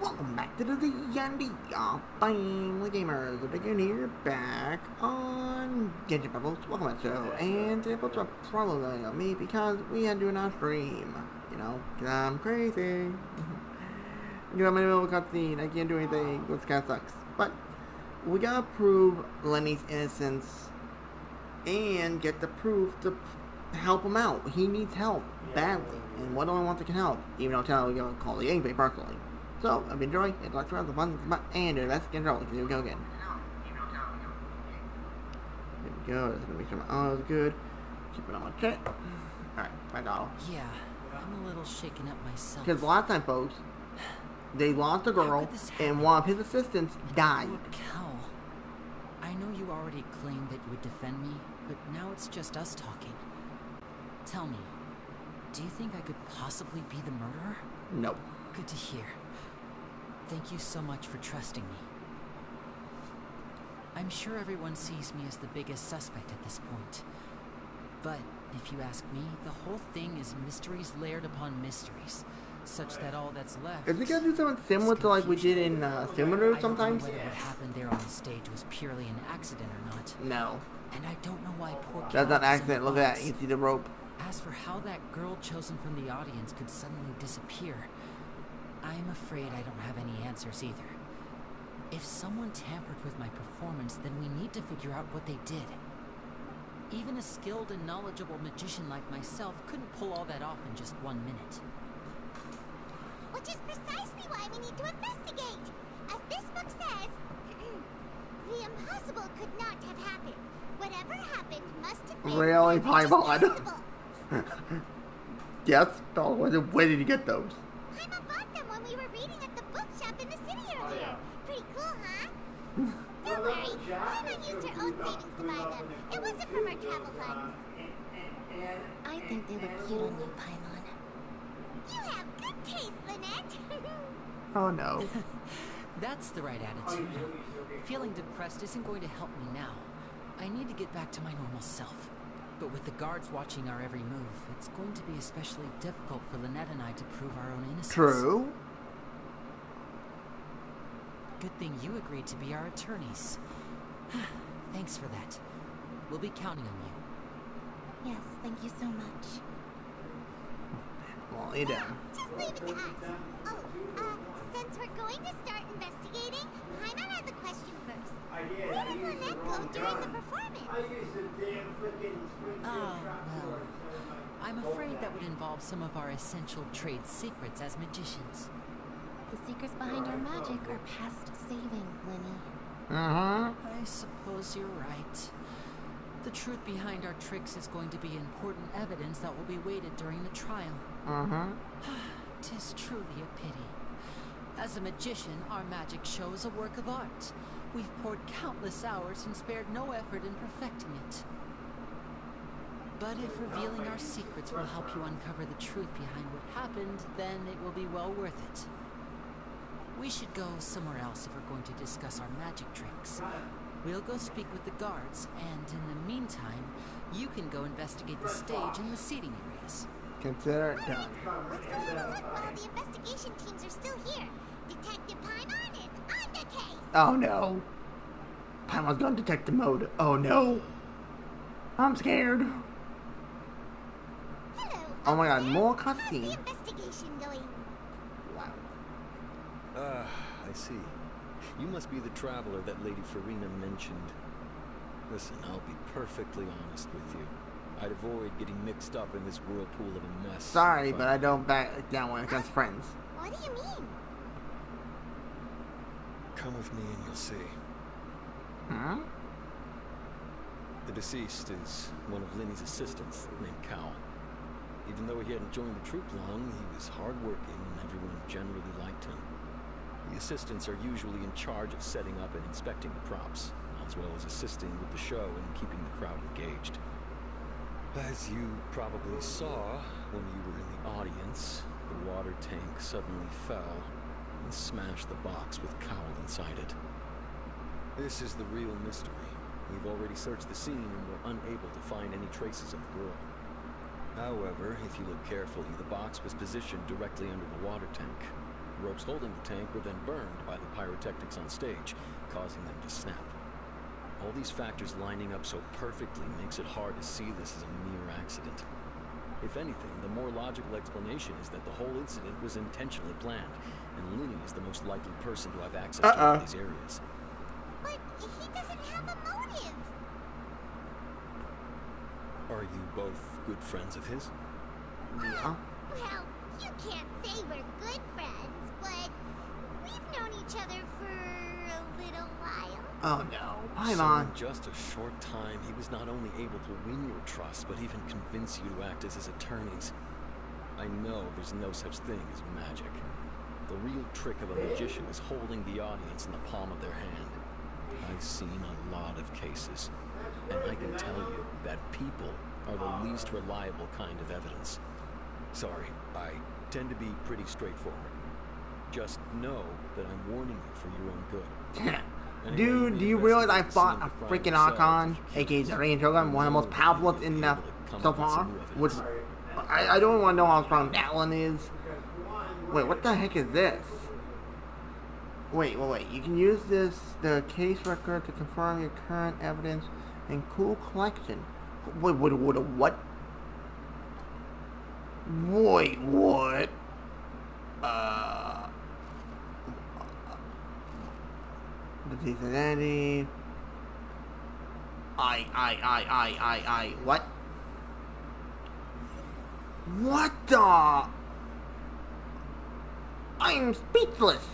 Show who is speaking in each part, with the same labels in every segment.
Speaker 1: Welcome back to the D&D Family Gamers. Again here, back on Genshin Bubbles. Welcome back to the show. And today folks are probably going on me because we had to do an stream. You know, because I'm crazy. I'm in the middle of a cutscene. I can't do anything, which kind of sucks. But we gotta prove Lenny's innocence and get the proof to help him out. He needs help badly. And what do I want that can help? Even though I'm going to call the anyway personally. So, I've been enjoying it. Like, the fun, and let's get rolling. Here we go again. Here we go. Let's make sure my audio is good. Keep it on my chat. Alright, $5.
Speaker 2: Yeah, I'm a little shaken up myself.
Speaker 1: Because last time, folks, they lost a girl, and one of his assistants died.
Speaker 2: Cal, I know you already claimed that you would defend me, but now it's just us talking. Tell me, do you think I could possibly be the murderer?
Speaker 1: No.
Speaker 2: Good to hear. Thank you so much for trusting me. I'm sure everyone sees me as the biggest suspect at this point. But, if you ask me, the whole thing is mysteries layered upon mysteries, such that all that's left...
Speaker 1: Is it gonna do something similar to like we did in Simulator sometimes?
Speaker 2: I don't know whether what happened there on the stage was purely an accident or not.
Speaker 1: No.
Speaker 2: And I don't know why poor Cal...
Speaker 1: That's not an accident. Look at that. You can see the rope.
Speaker 2: As for how that girl chosen from the audience could suddenly disappear, I'm afraid I don't have any answers either. If someone tampered with my performance, then we need to figure out what they did. Even a skilled and knowledgeable magician like myself couldn't pull all that off in just 1 minute.
Speaker 3: Which is precisely why we need to investigate. As this book says, the impossible could not have happened. Whatever happened must have been...
Speaker 1: Really, Paimon? Yes, where did you get those?
Speaker 3: Paimon bought them when we were reading at the bookshop in the city earlier. Pretty cool, huh? Don't worry, Paimon used her own savings to buy them. It wasn't from her travel funds.
Speaker 4: I think they look cute on you, Paimon.
Speaker 3: You have good taste, Lynette.
Speaker 1: Oh no.
Speaker 2: That's the right attitude. Feeling depressed isn't going to help me now. I need to get back to my normal self. But with the guards watching our every move, it's going to be especially difficult for Lynette and I to prove our own innocence.
Speaker 1: True.
Speaker 2: Good thing you agreed to be our attorneys. Thanks for that. We'll be counting on you.
Speaker 4: Yes, thank you so much.
Speaker 1: Well, you down.
Speaker 3: Just leave it to us. Oh, since we're going to start investigating, Paimon has a question first. Where did Lynette go during the performance?
Speaker 2: Ah, well, I'm afraid that would involve some of our essential trade secrets as magicians.
Speaker 4: The secrets behind our magic are past saving, Lenny.
Speaker 1: Uh-huh.
Speaker 2: I suppose you're right. The truth behind our tricks is going to be important evidence that will be weighted during the trial.
Speaker 1: Uh-huh.
Speaker 2: 'Tis truly a pity. As a magician, our magic show is a work of art. We've poured countless hours and spared no effort in perfecting it. But if revealing our secrets will help you uncover the truth behind what happened, then it will be well worth it. We should go somewhere else if we're going to discuss our magic tricks. We'll go speak with the guards, and in the meantime, you can go investigate the stage and the seating areas.
Speaker 1: Consider it done.
Speaker 3: Let's go have a look while the investigation teams are still here. Detective Paimon is on the case.
Speaker 1: Oh no. Paimon's gone detective mode. Oh no. I'm scared.
Speaker 3: Hello.
Speaker 1: Oh my god,
Speaker 3: officer.
Speaker 1: more
Speaker 3: How's
Speaker 1: cutscene.
Speaker 3: the investigation going?
Speaker 1: Wow.
Speaker 5: I see. You must be the traveler that Lady Farina mentioned. Listen, I'll be perfectly honest with you. I'd avoid getting mixed up in this whirlpool of a mess.
Speaker 1: Sorry, but I don't back down when it comes to friends.
Speaker 3: What do you mean?
Speaker 5: Come with me and you'll see.
Speaker 1: Huh?
Speaker 5: The deceased is one of Linny's assistants named Cal. Even though he hadn't joined the troupe long, he was hardworking and everyone generally liked him. The assistants are usually in charge of setting up and inspecting the props, as well as assisting with the show and keeping the crowd engaged. As you probably saw when you were in the audience, the water tank suddenly fell and smashed the box with Cowl inside it. This is the real mystery. We've already searched the scene and were unable to find any traces of the girl. However, if you look carefully, the box was positioned directly under the water tank. Ropes holding the tank were then burned by the pyrotechnics on stage, causing them to snap. All these factors lining up so perfectly makes it hard to see this as a mere accident. If anything, the more logical explanation is that the whole incident was intentionally planned, and Linny is the most likely person to have access to all these areas.
Speaker 3: But he doesn't have a motive.
Speaker 5: Are you both good friends of his?
Speaker 1: Yeah.
Speaker 3: Well, you can't say we're good friends, but we've known each other for a little while.
Speaker 1: Oh no.
Speaker 5: So in
Speaker 1: Paimon.
Speaker 5: just a short time, he was not only able to win your trust, but even convince you to act as his attorneys. I know there's no such thing as magic. The real trick of a magician is holding the audience in the palm of their hand. I've seen a lot of cases, and I can tell you that people are the least reliable kind of evidence. Sorry, I tend to be pretty straightforward. Just know that I'm warning you for your own good.
Speaker 1: Dude, do you realize I fought a freaking Archon, aka the Rain Shogun, one of the most powerful in the so far? Which I don't want to know how strong that one is. Wait, what the heck is this? Wait. You can use the case record to confirm your current evidence and cool collection. Wait, what? Wait, what? Disease identity. What? What the? I'm speechless.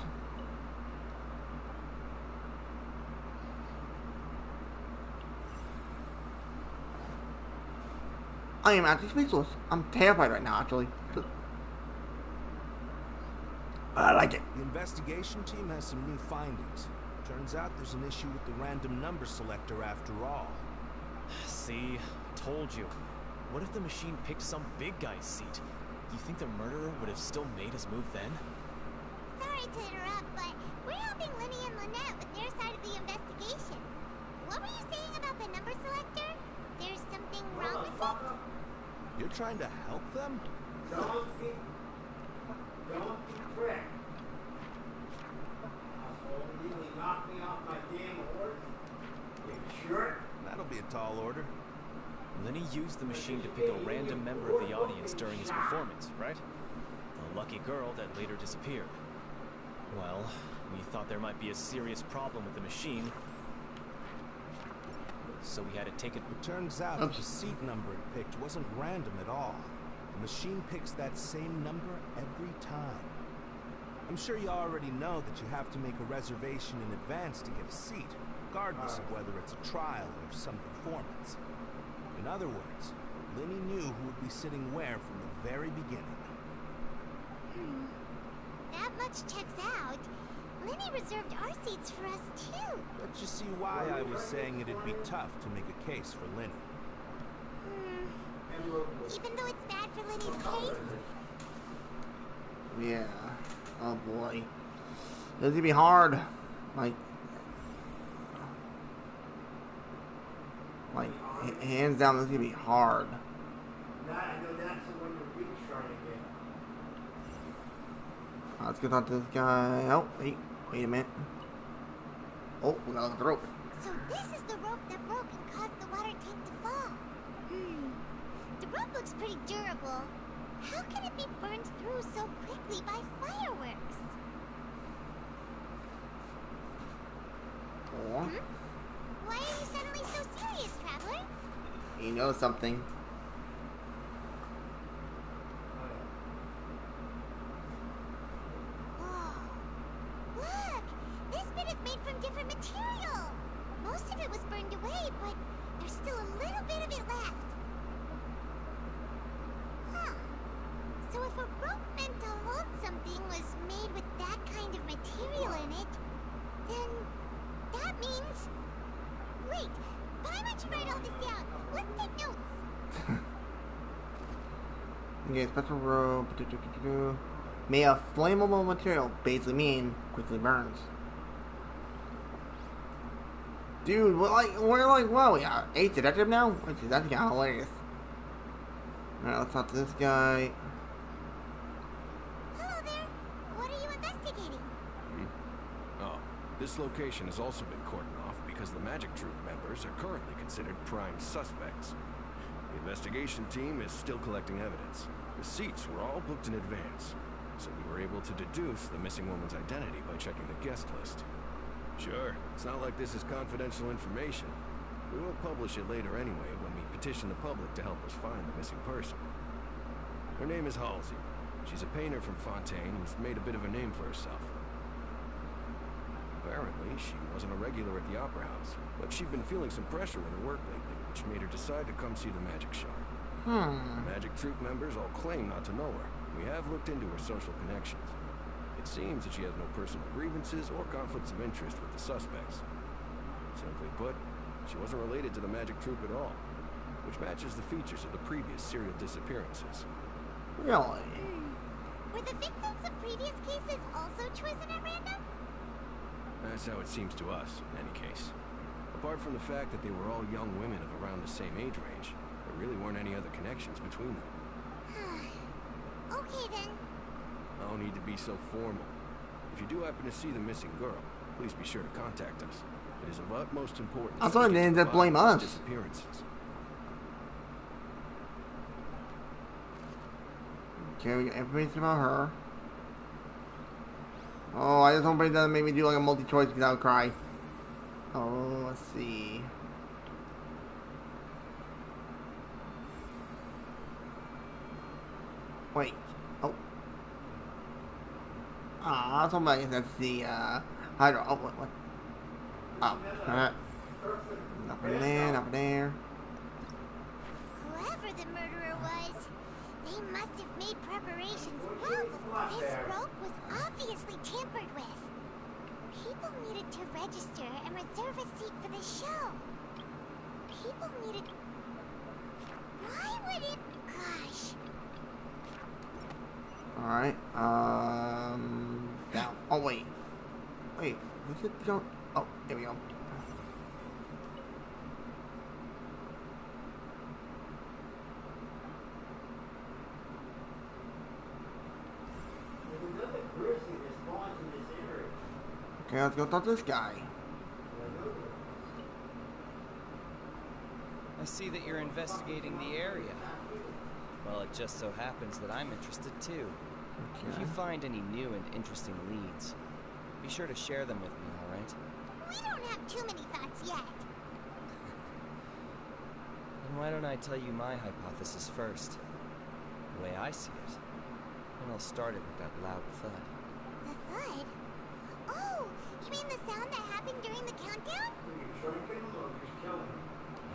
Speaker 1: I am actually speechless. I'm terrified right now, actually. I like it.
Speaker 6: The investigation team has some new findings. Turns out there's an issue with the random number selector after all.
Speaker 7: See, told you. What if the machine picked some big guy's seat? You think the murderer would have still made his move then?
Speaker 3: Sorry to interrupt, but we're helping Linny and Lynette with their side of the investigation. What were you saying about the number selector? There's something wrong with it?
Speaker 6: You're trying to help them?
Speaker 1: Don't be tricked. You knock me off my damn horse? You jerk.
Speaker 6: That'll be a tall order.
Speaker 7: Linny used the machine to pick a random member of the audience during his performance, right? The lucky girl that later disappeared. Well, we thought there might be a serious problem with the machine, so we had to take it.
Speaker 6: It turns out that the seat number it picked wasn't random at all. The machine picks that same number every time. I'm sure you already know that you have to make a reservation in advance to get a seat, regardless of whether it's a trial or some performance. In other words, Linny knew who would be sitting where from the very beginning.
Speaker 3: That much checks out. Linny reserved our seats for us too.
Speaker 6: But you see why I was saying it'd be tough to make a case for Linny.
Speaker 3: Even though it's bad for Linny's case?
Speaker 1: Yeah. Oh boy. This is gonna be hard. Like, hands down, this is gonna be hard. Let's get on to this guy. Oh, wait a minute. Oh, we got the rope.
Speaker 3: So this is the rope that broke and caused the water tank to fall. The rope looks pretty durable. How can it be burned through so quickly by fireworks?
Speaker 1: Oh,
Speaker 3: Why are you suddenly so serious, Traveler?
Speaker 1: you know something.
Speaker 3: Whoa. Look! This bit is made from different material. Most of it was burned away, but there's still a little bit of it left. Huh. So if a rope meant to hold something was made with that kind of material in it, then that means... Wait, Paimon should write all this down. Let's take notes.
Speaker 1: Okay, special rope. May a flammable material basically mean quickly burns. Dude, we're like, wow, we got 8 detective now? Which is actually kind of hilarious. Alright, let's talk to this guy.
Speaker 3: Hello there. What are you investigating?
Speaker 8: This location has also been cordoned off because the Magic Troop members are currently considered prime suspects. The investigation team is still collecting evidence. The seats were all booked in advance, so we were able to deduce the missing woman's identity by checking the guest list. Sure, it's not like this is confidential information. We will publish it later anyway when we petition the public to help us find the missing person. Her name is Halsey. She's a painter from Fontaine who's made a bit of a name for herself. Apparently, she wasn't a regular at the Opera House, but she'd been feeling some pressure with her work lately, which made her decide to come see the magic show. The Magic Troop members all claim not to know her. We have looked into her social connections. It seems that she has no personal grievances or conflicts of interest with the suspects. Simply put, she wasn't related to the Magic Troop at all, which matches the features of the previous serial disappearances.
Speaker 1: Really?
Speaker 3: Were the victims of previous cases also chosen at random?
Speaker 8: That's how it seems to us, in any case. Apart from the fact that they were all young women of around the same age range, there really weren't any other connections between them.
Speaker 3: Okay then.
Speaker 8: No need to be so formal. If you do happen to see the missing girl, please be sure to contact us. It is of utmost importance.
Speaker 1: I thought they ended up blame us.
Speaker 8: Disappearances.
Speaker 1: Okay, we got information about her. Oh, I just hope it doesn't make me do like a multi-choice without cry. Oh, let's see. Wait. Oh. Ah, somebody that's the hydro. Oh, what? Oh, nothing there, nothing there.
Speaker 3: Whoever the murderer was, they must have made preparations well before this rope was obviously tampered with. People needed to register and reserve a seat for the show. People needed... Why would it... Gosh.
Speaker 1: Alright, down. Oh, wait. Wait, was it go? Oh, there we go. Okay, let's go talk to this guy.
Speaker 9: I see that you're investigating the area. Well, it just so happens that I'm interested too. If you find any new and interesting leads, be sure to share them with me, alright?
Speaker 3: We don't have too many thoughts yet.
Speaker 9: Then why don't I tell you my hypothesis first? The way I see it. And I'll start it with that loud thud.
Speaker 3: The thud? Oh, you mean the sound that happened during the countdown?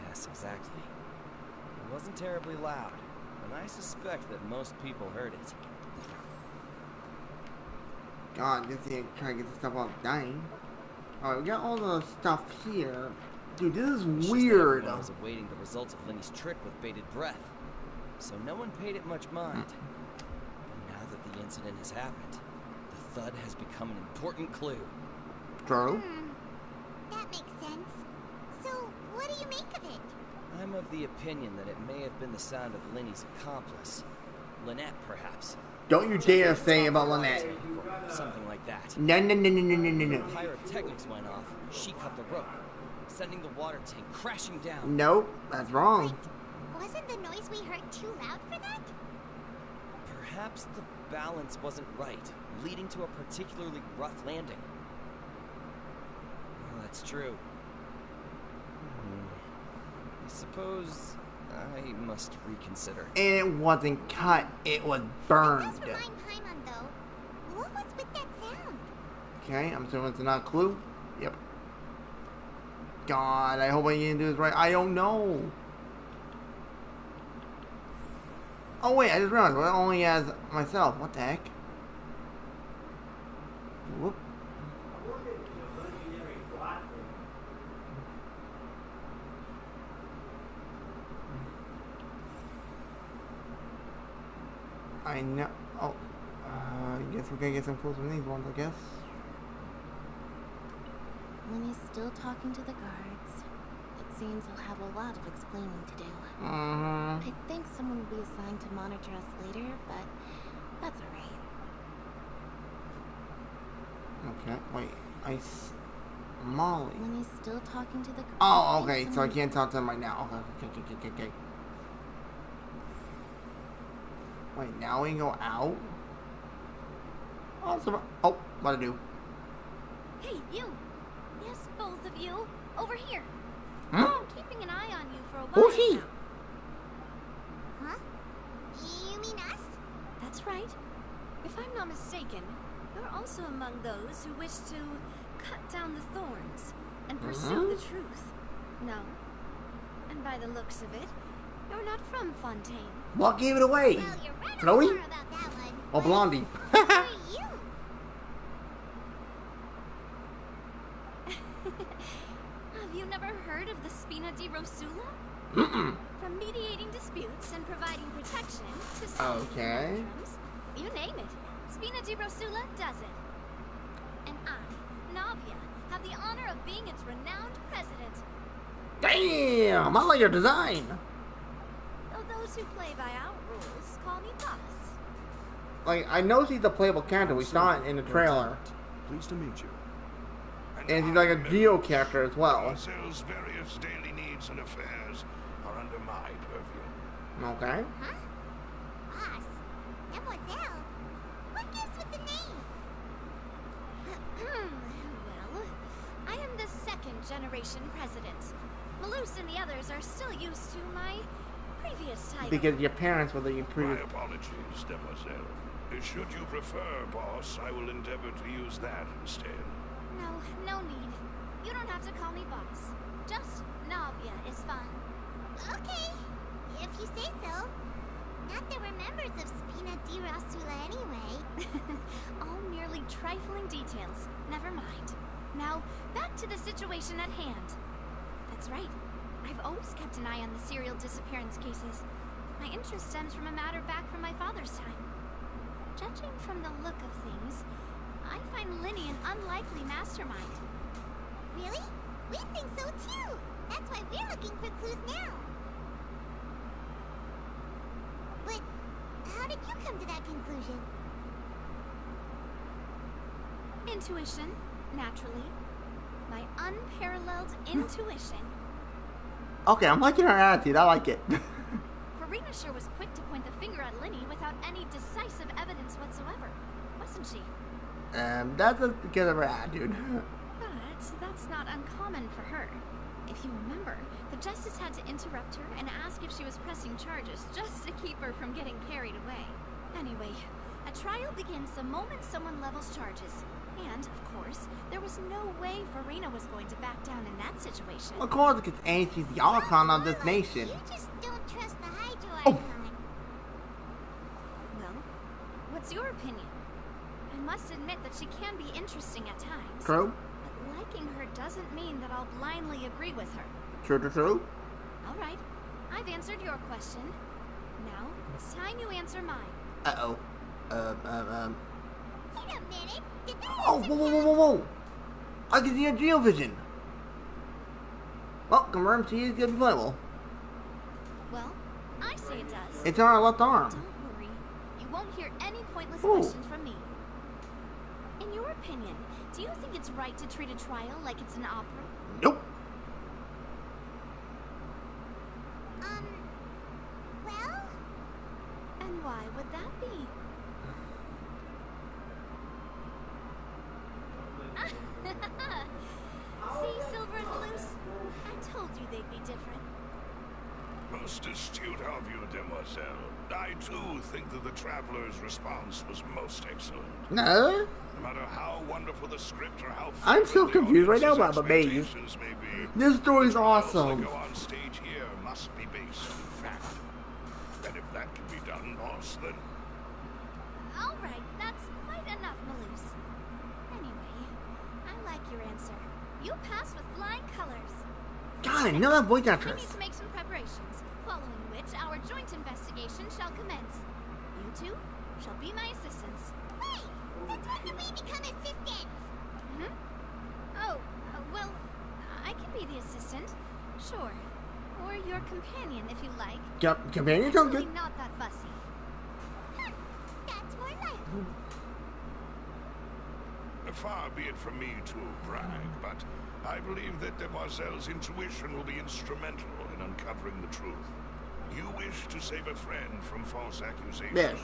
Speaker 9: Yes, exactly. It wasn't terribly loud, and I suspect that most people heard it.
Speaker 1: God, this thing trying to get the stuff off dying. Alright, we got all the stuff here. Dude, this is weird.
Speaker 9: Everyone was awaiting the results of Lenny's trick with bated breath, so no one paid it much mind. But now that the incident has happened, the thud has become an important clue.
Speaker 1: True.
Speaker 3: That makes sense. So, what do you make of it?
Speaker 9: I'm of the opinion that it may have been the sound of Lenny's accomplice. Lynette, perhaps.
Speaker 1: Don't you dare say about Lynette.
Speaker 9: Something like that.
Speaker 1: No.
Speaker 9: The pyrotechnics went off. She cut the rope, sending the water tank crashing down.
Speaker 1: Nope, that's wrong.
Speaker 3: Wait, wasn't the noise we heard too loud for that?
Speaker 9: Perhaps the balance wasn't right, leading to a particularly rough landing. Well, that's true. I suppose I must reconsider.
Speaker 1: And it wasn't cut, it was burned.
Speaker 3: It does remind Paimon, though. What was with that sound?
Speaker 1: Okay, I'm assuming it's not a clue. Yep. God, I hope I didn't do this right. I don't know. Oh wait, I just realized it only has myself. What the heck? Whoop. I know. Oh, I guess we're gonna get some clues from these ones, I guess.
Speaker 4: Lenny's still talking to the guards. It seems he'll have a lot of explaining to do.
Speaker 1: Mm-hmm.
Speaker 4: I think someone will be assigned to monitor us later, but that's alright.
Speaker 1: Okay, wait. Molly.
Speaker 4: Lenny's still talking to the guards.
Speaker 1: Oh, okay, so I can't talk to him right now. Okay. Wait, now we can go out? Oh, what'd I do?
Speaker 3: Hey, you! Yes, both of you! Over here!
Speaker 1: Hmm?
Speaker 3: I've been keeping an eye on you for a while.
Speaker 1: Who's he?
Speaker 3: now. Huh? You mean us?
Speaker 10: That's right. If I'm not mistaken, you're also among those who wish to cut down the thorns and pursue the truth. No? And by the looks of it, you're not from Fontaine.
Speaker 1: What gave it away?
Speaker 3: Well, you're right
Speaker 1: Chloe?
Speaker 3: on about that one.
Speaker 1: Or Blondie?
Speaker 3: Who are you?
Speaker 10: Have you never heard of the Spina di Rosula?
Speaker 1: Mm-mm.
Speaker 10: From mediating disputes and providing protection to solving conundrums, you name it, Spina di Rosula does it. And I, Navia, have the honor of being its renowned president.
Speaker 1: Damn! I like your design!
Speaker 10: Though those who play by our rules call me boss.
Speaker 1: Like, I know she's a playable character. We saw it in the trailer.
Speaker 8: Pleased to meet you.
Speaker 1: And she's like a Geo character as well.
Speaker 8: Marcel's various daily needs and affairs are under my purview.
Speaker 1: Okay.
Speaker 3: Huh? Us? Mademoiselle? What gives with the names?
Speaker 10: Well, I am the second generation president. Malus and the others are still used to my previous title.
Speaker 1: Because your parents were the
Speaker 8: My
Speaker 1: previous.
Speaker 8: apologies, demoiselle. Should you prefer, boss, I will endeavor to use that instead.
Speaker 10: No need. You don't have to call me boss. Just Navia is fine.
Speaker 3: Okay, if you say so. Not that we're members of Spina di Rosula anyway.
Speaker 10: All merely trifling details. Never mind. Now, back to the situation at hand. That's right. I've always kept an eye on the serial disappearance cases. My interest stems from a matter back from my father's time. Judging from the look of things, I find Linny an unlikely mastermind.
Speaker 3: Really? We think so too. That's why we're looking for clues now. But how did you come to that conclusion?
Speaker 10: Intuition, naturally. My unparalleled intuition.
Speaker 1: Okay, I'm liking her attitude. I like it.
Speaker 10: Verena sure was quick to point the finger at Linny without any decisive evidence whatsoever, wasn't she?
Speaker 1: That's just because of her attitude.
Speaker 10: But that's not uncommon for her. If you remember, the justice had to interrupt her and ask if she was pressing charges just to keep her from getting carried away. Anyway, a trial begins the moment someone levels charges. And, of course, there was no way Verena was going to back down in that situation.
Speaker 1: Of course, because she's the icon of this nation.
Speaker 3: You just don't trust the Hydro
Speaker 1: Oh.
Speaker 3: icon.
Speaker 10: Well, what's your opinion? I must admit that she can be interesting at times.
Speaker 1: True.
Speaker 10: But liking her doesn't mean that I'll blindly agree with her.
Speaker 1: True.
Speaker 10: All right, I've answered your question. Now, it's time you answer mine.
Speaker 1: Uh-oh.
Speaker 3: Wait a minute. Did that
Speaker 1: Oh, whoa. I can see a Geovision. Well, confirmed she is going to be playable.
Speaker 10: Well, I say it does.
Speaker 1: It's on her left arm.
Speaker 10: Don't worry. You won't hear any pointless
Speaker 1: Ooh.
Speaker 10: questions from me. In your opinion, do you think it's right to treat a trial like it's an opera?
Speaker 1: Nope.
Speaker 3: Well,
Speaker 10: And why would that be? See, Silver and Blues? I told you they'd be different.
Speaker 8: Most astute of you, demoiselle. I too think that the traveler's response was most excellent.
Speaker 1: No.
Speaker 8: No matter how wonderful the script or how
Speaker 1: I'm so
Speaker 8: fulfilling the
Speaker 1: confused right now
Speaker 8: audience's
Speaker 1: about the maze.
Speaker 8: expectations may be,
Speaker 1: This story's
Speaker 8: trials that
Speaker 1: awesome.
Speaker 8: go on stage here must be based on fact. And if that can be done, boss, then
Speaker 10: All right, that's quite enough, Malus. Anyway, I like your answer. You pass with flying colors.
Speaker 1: God, I know that voice
Speaker 10: We
Speaker 1: actress.
Speaker 10: need to make some preparations, following which our joint investigation shall commence. You two shall be my assistants.
Speaker 3: wait. Since when did we become assistants?
Speaker 10: Hmm? Oh, well, I can be the assistant. Sure. Or your companion, if you like.
Speaker 1: Companion sounds
Speaker 10: Actually,
Speaker 1: good.
Speaker 10: not that fussy.
Speaker 3: Huh. That's more like.
Speaker 11: far be it from me to brag, but I believe that Demoiselle's intuition will be instrumental in uncovering the truth. You wish to save a friend from false accusations,
Speaker 1: Yes.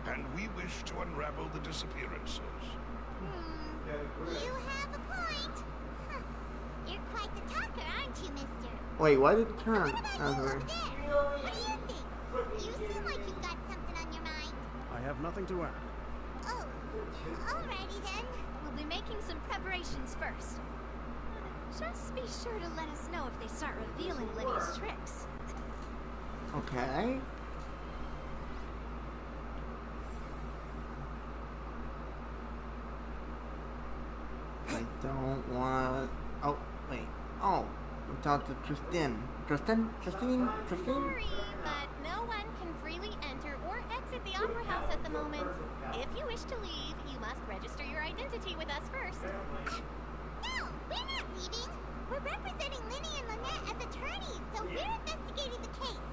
Speaker 11: and we wish to unravel the disappearances.
Speaker 3: You have a point. Huh. You're quite the talker, aren't you, mister?
Speaker 1: Wait, why did it turn?
Speaker 3: What about you over there? What do you think? You seem like you've got something on your mind.
Speaker 12: I have nothing to add.
Speaker 3: Oh, alrighty then.
Speaker 10: We'll be making some preparations first. Just be sure to let us know if they start revealing Lydia's tricks.
Speaker 1: Okay. I don't want. Oh, wait. Oh, we talked to Tristan. Tristan? Christine? Christine?
Speaker 13: Sorry, but no one can freely enter or exit the Opera House at the moment. If you wish to leave, you must register your identity with us first.
Speaker 3: No, we're not leaving. We're representing Linny and Lynette as attorneys, so we're investigating the case.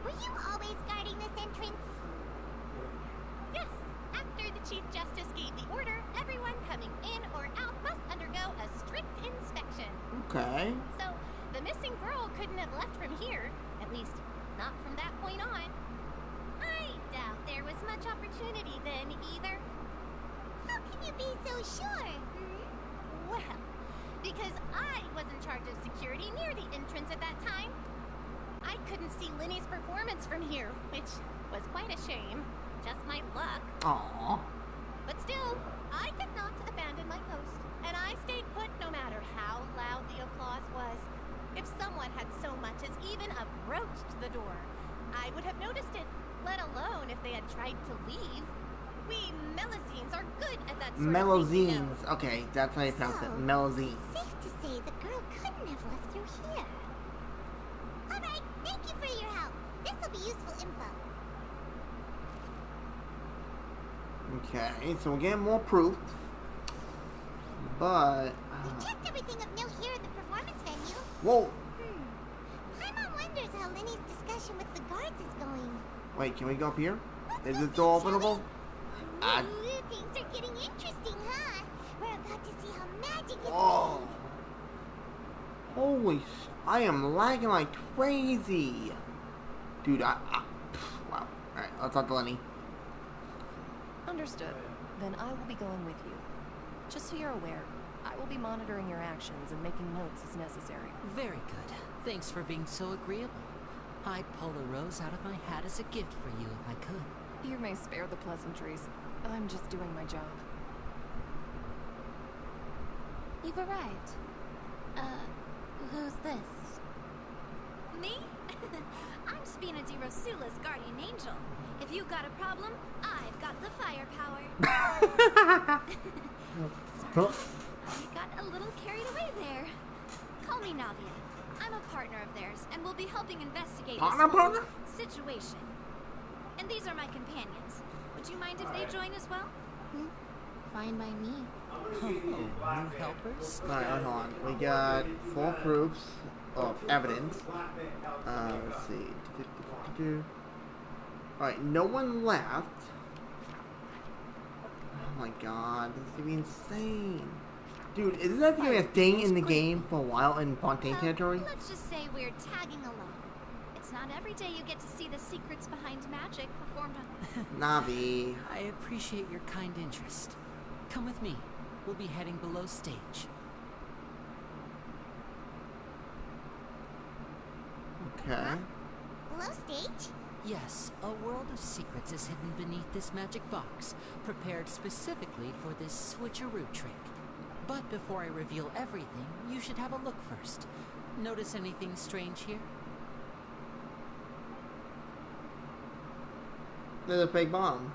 Speaker 3: Were you always guarding this entrance?
Speaker 13: Yes, after the Chief Justice gave the order, everyone coming in or out must undergo a strict inspection.
Speaker 1: Okay.
Speaker 13: So, the missing girl couldn't have left from here, at least not from that point on. I doubt there was much opportunity then either.
Speaker 3: How can you be so sure?
Speaker 13: Well, because I was in charge of security near the entrance at that time. I couldn't see Linny's performance from here, which was quite a shame. Just my luck.
Speaker 1: Aww.
Speaker 13: But still, I could not abandon my post, and I stayed put no matter how loud the applause was. If someone had so much as even approached the door, I would have noticed it, let alone if they had tried to leave. We Melazines are good at that sort of thing, you know.
Speaker 1: Melazines. Okay, that's how you pronounce it. Melazines.
Speaker 3: Safe to say the girl couldn't have left through here. Alright, thank you for your help. This will be useful info.
Speaker 1: Okay, so we're getting more proof. But.
Speaker 3: We checked everything of note here in the performance venue.
Speaker 1: Whoa!
Speaker 3: Paimon wonders how Linny's discussion with the guards is going.
Speaker 1: Wait, can we go up here? Is this door openable?
Speaker 3: Ooh, things are getting interesting, huh? We're about to see how magic is
Speaker 1: Whoa!
Speaker 3: made.
Speaker 1: Holy I am lagging like crazy! Dude, wow. Alright, let's talk to Lenny.
Speaker 14: Understood. Then I will be going with you. Just so you're aware, I will be monitoring your actions and making notes as necessary.
Speaker 2: Very good. Thanks for being so agreeable. I'd pull a rose out of my hat as a gift for you if I could.
Speaker 14: You may spare the pleasantries. I'm just doing my job.
Speaker 4: You've arrived. Who's this?
Speaker 10: Me? I'm Spina di Rosula's guardian angel. If you got a problem, I've got the firepower. Sorry, I got a little carried away there. Call me Navia. I'm a partner of theirs, and we'll be helping investigate this whole situation. And these are my companions. Would you mind if they join as well?
Speaker 4: Fine by me.
Speaker 2: Oh, new helpers?
Speaker 1: Alright, hold on. We got 4 proofs of evidence. Let's see. Alright, no one left. Oh my god, this is gonna be insane. Dude, isn't that gonna be a thing in the game for a while in Fontaine territory?
Speaker 10: Let's just say we're tagging along. It's not every day you get to see the secrets behind magic performed on...
Speaker 1: Navi.
Speaker 2: I appreciate your kind interest. Come with me. We'll be heading below stage.
Speaker 1: Okay.
Speaker 3: Below stage?
Speaker 2: Yes, a world of secrets is hidden beneath this magic box, prepared specifically for this switcheroo trick. But before I reveal everything, you should have a look first. Notice anything strange here?
Speaker 1: There's a fake bomb.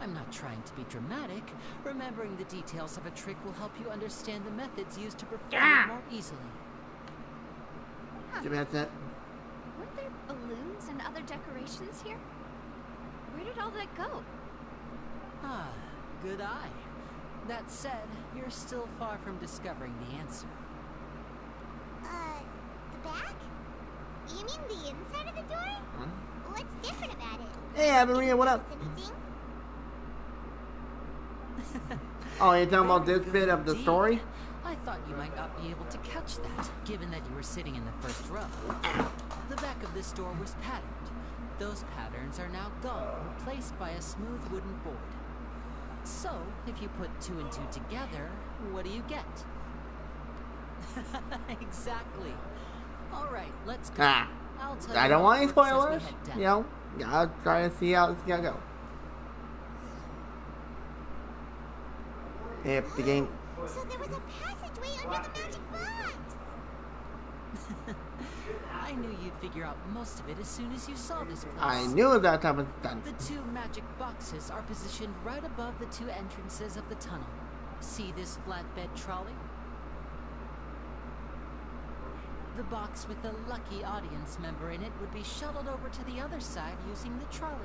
Speaker 2: I'm not trying to be dramatic. Remembering the details of a trick will help you understand the methods used to perform it more easily.
Speaker 1: Give me that set.
Speaker 10: Weren't there balloons and other decorations here? Where did all that go?
Speaker 2: Ah, good eye. That said, you're still far from discovering the answer.
Speaker 3: The back? You mean the inside of the door?
Speaker 1: Huh?
Speaker 3: What's different about it?
Speaker 1: Hey, Maria, what up?
Speaker 3: Anything?
Speaker 1: Oh, you're talking about
Speaker 2: Very
Speaker 1: this
Speaker 2: good
Speaker 1: bit of the
Speaker 2: indeed.
Speaker 1: story?
Speaker 2: I thought you might not be able to catch that, given that you were sitting in the first row. The back of this door was patterned. Those patterns are now gone, replaced by a smooth wooden board. So, if you put 2 and 2 together, what do you get? Exactly. All right, let's go.
Speaker 1: Ah,
Speaker 2: I'll tell
Speaker 1: I
Speaker 2: you
Speaker 1: don't
Speaker 2: how
Speaker 1: want
Speaker 2: it
Speaker 1: any
Speaker 2: works as we
Speaker 1: spoilers.
Speaker 2: head down.
Speaker 1: You know, I'll try to see how this is gonna go. If the game.
Speaker 3: So there was a passageway under the magic box!
Speaker 2: I knew you'd figure out most of it as soon as you saw this place.
Speaker 1: I knew that type of stuff.
Speaker 2: The 2 magic boxes are positioned right above the 2 entrances of the tunnel. See this flatbed trolley? The box with the lucky audience member in it would be shuttled over to the other side using the trolley.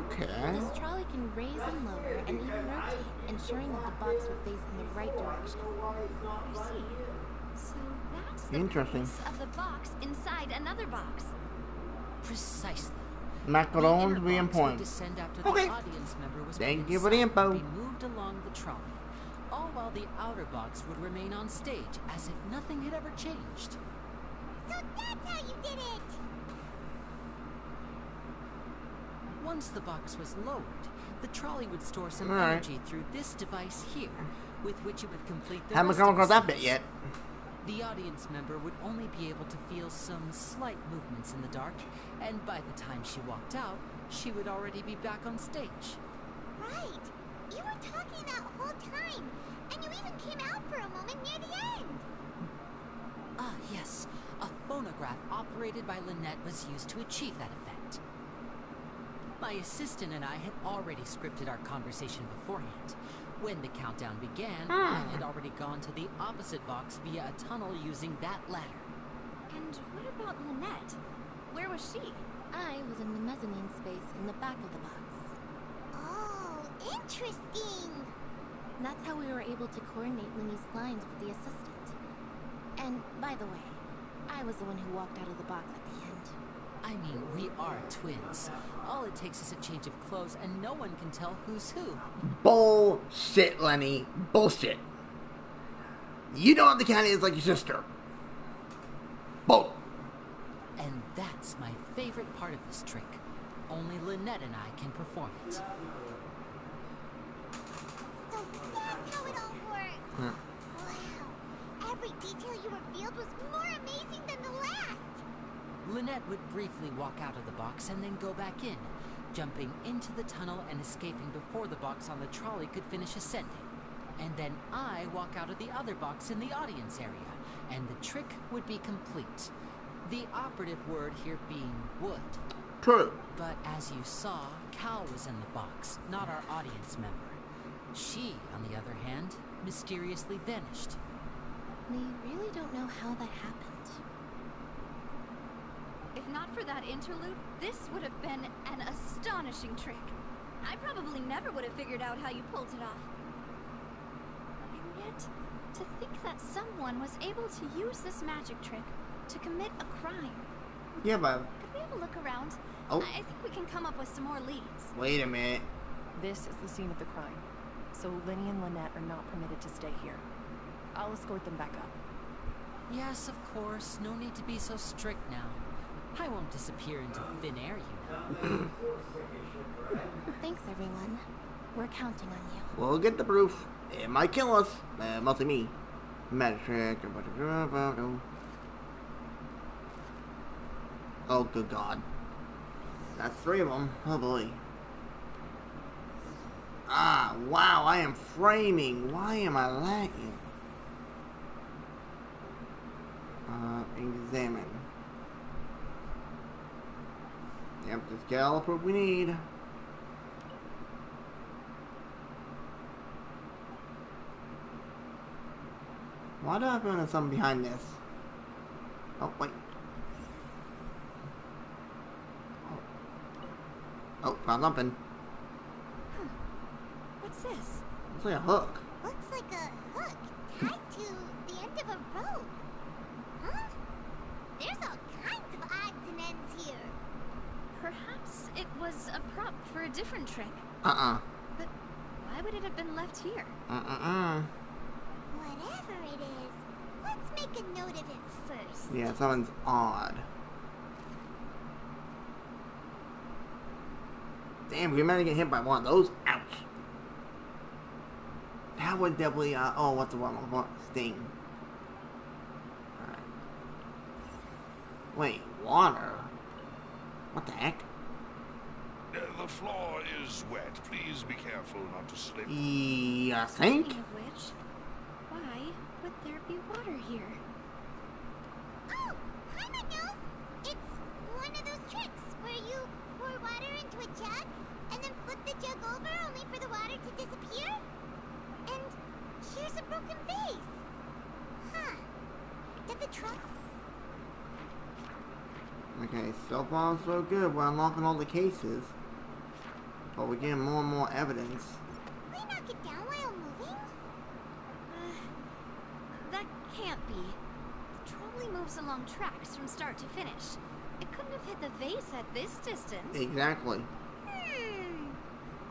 Speaker 1: Okay.
Speaker 4: This trolley can raise and lower and even rotate, ensuring that the box will face in the right direction.
Speaker 10: I see. So that's the
Speaker 1: Interesting.
Speaker 10: purpose of the box inside another box.
Speaker 2: Precisely.
Speaker 1: Macarons
Speaker 2: The
Speaker 1: being
Speaker 2: inner box would
Speaker 1: point.
Speaker 2: descend after
Speaker 1: Okay.
Speaker 2: the audience member was
Speaker 1: Thank
Speaker 2: put
Speaker 1: you for the
Speaker 2: inside and
Speaker 1: info.
Speaker 2: be moved along the trolley, all while the outer box would remain on stage as if nothing had ever changed.
Speaker 3: So that's how you did it!
Speaker 2: Once the box was lowered, the trolley would store some
Speaker 1: All right.
Speaker 2: energy through this device here, with which it would complete the
Speaker 1: Haven't
Speaker 2: rest
Speaker 1: come
Speaker 2: of the
Speaker 1: across that bit
Speaker 2: scenes.
Speaker 1: yet.
Speaker 2: The audience member would only be able to feel some slight movements in the dark, and by the time she walked out, she would already be back on stage.
Speaker 3: Right! You were talking that whole time, and you even came out for a moment near the end!
Speaker 2: Ah, yes. A phonograph operated by Lynette was used to achieve that effect. My assistant and I had already scripted our conversation beforehand. When the countdown began, I had already gone to the opposite box via a tunnel using that ladder.
Speaker 10: And what about Lynette? Where was she?
Speaker 4: I was in the mezzanine space in the back of the box.
Speaker 3: Oh, interesting!
Speaker 4: That's how we were able to coordinate Linny's lines with the assistant. And, by the way, I was the one who walked out of the box at the end.
Speaker 2: I mean, we are twins. All it takes is a change of clothes, and no one can tell who's who.
Speaker 1: Bullshit, Lenny. Bullshit. You don't have the candidates like your sister. Bull.
Speaker 2: And that's my favorite part of this trick. Only Lynette and I can perform it.
Speaker 3: So that's how it all worked!
Speaker 1: Huh.
Speaker 3: Wow! Every detail you revealed was more amazing than the last!
Speaker 2: Lynette would briefly walk out of the box and then go back in, jumping into the tunnel and escaping before the box on the trolley could finish ascending. And then I walk out of the other box in the audience area, and the trick would be complete. The operative word here being would.
Speaker 1: True.
Speaker 2: But as you saw, Cal was in the box, not our audience member. She, on the other hand, mysteriously vanished.
Speaker 4: We really don't know how that happened.
Speaker 10: If not for that interlude, this would have been an astonishing trick. I probably never would have figured out how you pulled it off. And yet, to think that someone was able to use this magic trick to commit a crime.
Speaker 1: Yeah, but
Speaker 10: Could we have a look around?
Speaker 1: Oh.
Speaker 10: I think we can come up with some more leads.
Speaker 1: wait a minute.
Speaker 14: This is the scene of the crime, so Linny and Lynette are not permitted to stay here. I'll escort them back up.
Speaker 2: Yes, of course. No need to be so strict now. I won't disappear into thin air, you know.
Speaker 4: Thanks, everyone. We're counting on you.
Speaker 1: We'll get the proof. It might kill us. Mostly me. Magic trick. Oh, good God. That's 3 of them. Oh, boy. Ah, wow. I am framing. Why am I lagging? Examine. Yep, just get all the proof we need. Why do I feel there's something behind this? Oh, wait. Oh, found something.
Speaker 10: What's this?
Speaker 1: It's like a hook.
Speaker 3: Looks like a hook tied to the end of a rope. Huh? There's all kinds of odds and ends here.
Speaker 10: Perhaps it was a prop for a different trick.
Speaker 1: Uh-uh.
Speaker 10: But why would would it have been left here?
Speaker 3: Whatever it is, let's make a note of it first.
Speaker 1: Yeah, something's odd. Damn, we might get hit by one of those. Ouch. That would definitely, oh, what's the one? Sting. Alright. Wait, water? What the heck?
Speaker 11: The floor is wet. Please be careful not to slip.
Speaker 1: Yeah, think?
Speaker 10: Speaking of which, why would there be water here?
Speaker 3: Oh, Paimon knows. It's one of those tricks where you pour water into a jug and then flip the jug over only for the water to disappear. And here's a broken vase. Huh. Did the truck?
Speaker 1: Okay, so far so good. We're unlocking all the cases. But we're getting more and more evidence.
Speaker 3: We knock it down while moving?
Speaker 10: That can't be. The trolley moves along tracks from start to finish. It couldn't have hit the vase at this distance.
Speaker 1: Exactly.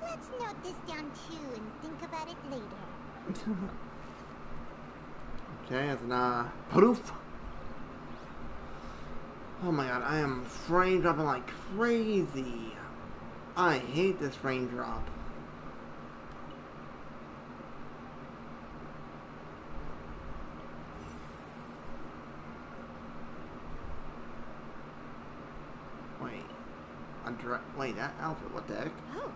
Speaker 3: Let's note this down too and think about it later.
Speaker 1: Okay, that's proof. Oh my god, I am frame dropping like crazy. I hate this frame drop. Wait, that outfit, what the heck?
Speaker 10: Oh,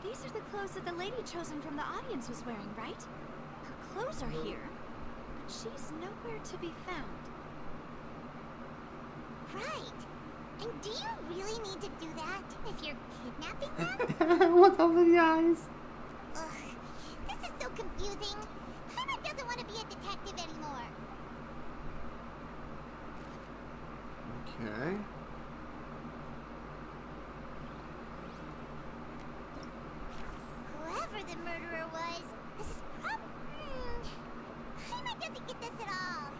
Speaker 10: these are the clothes that the lady chosen from the audience was wearing, right? Her clothes are here, but she's nowhere to be found.
Speaker 3: Right. And do you really need to do that if you're kidnapping them?
Speaker 1: What's up with the eyes?
Speaker 3: Ugh, this is so confusing. Paimon doesn't want to be a detective anymore.
Speaker 1: Okay.
Speaker 3: Whoever the murderer was, this is Paimon doesn't get this at all.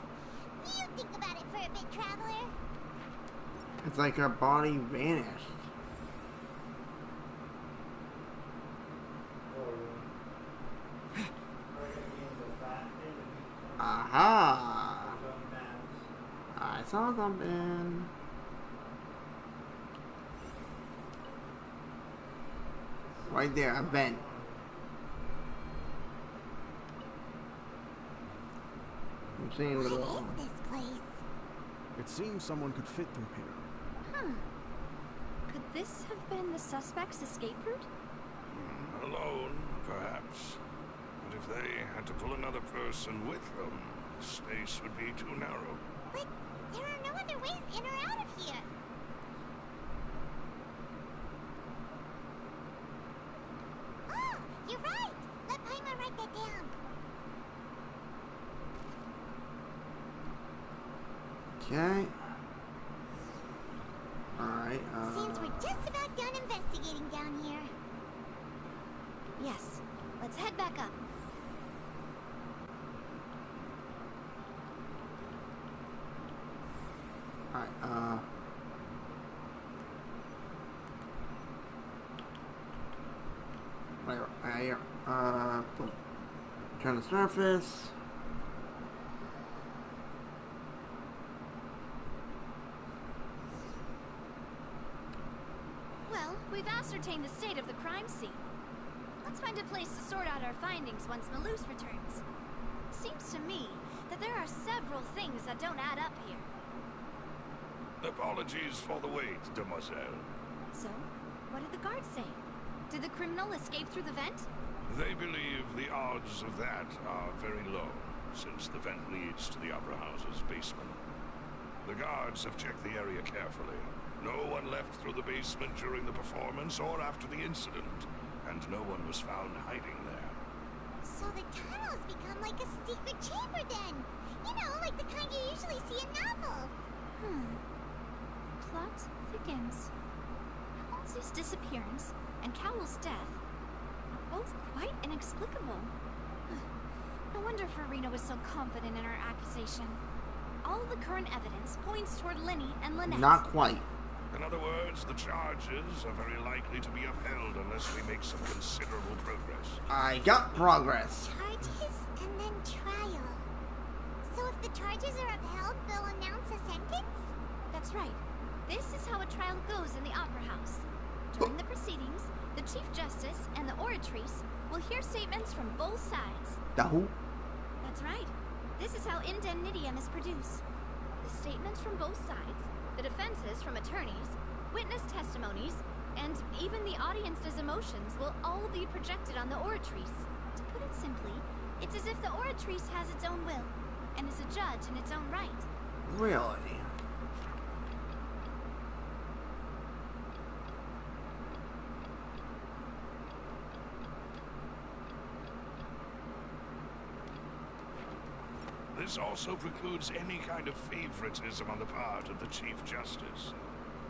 Speaker 3: You think about it for a bit, traveler.
Speaker 1: It's like her body vanished. Aha! I saw something. Right there, a vent. I'm seeing a little.
Speaker 3: What is this place?
Speaker 6: It seems someone could fit through here.
Speaker 10: Could this have been the suspect's escape route?
Speaker 11: Alone, perhaps. But if they had to pull another person with them, the space would be too narrow.
Speaker 3: But there are no other ways in or out of here. Oh, you're right. Let Paimon write that down.
Speaker 1: Okay. Alright,
Speaker 3: Seems we're just about done investigating down here.
Speaker 10: Yes. Let's head back up.
Speaker 1: Alright, right here. Turn the surface.
Speaker 10: Well, we've ascertained the state of the crime scene. Let's find a place to sort out our findings once Malus returns. Seems to me that there are several things that don't add up here.
Speaker 11: Apologies for the wait, demoiselle.
Speaker 10: So, what did the guards say? Did the criminal escape through the vent?
Speaker 11: They believe the odds of that are very low, since the vent leads to the Opera House's basement. The guards have checked the area carefully. No one left through the basement during the performance or after the incident, and no one was found hiding there.
Speaker 3: So the tunnels become like a secret chamber then. You know, like the kind you usually see in novels.
Speaker 10: Plot thickens. Halsey's disappearance and Cowell's death are both quite inexplicable. No wonder Farina was so confident in her accusation. All the current evidence points toward Linny and Lynette.
Speaker 1: Not quite.
Speaker 11: In other words, the charges are very likely to be upheld unless we make some considerable progress.
Speaker 1: I got progress.
Speaker 3: Charges and then trial. So if the charges are upheld, they'll announce a sentence?
Speaker 10: That's right. This is how a trial goes in the Opera House. During the proceedings, the Chief Justice and the oratrice will hear statements from both sides.
Speaker 1: The who?
Speaker 10: That's right. This is how indemnitium is produced. The statements from both sides, the defenses from attorneys, witness testimonies, and even the audience's emotions will all be projected on the oratrice. To put it simply, it's as if the oratrice has its own will, and is a judge in its own right.
Speaker 1: Really?
Speaker 11: This also precludes any kind of favoritism on the part of the Chief Justice.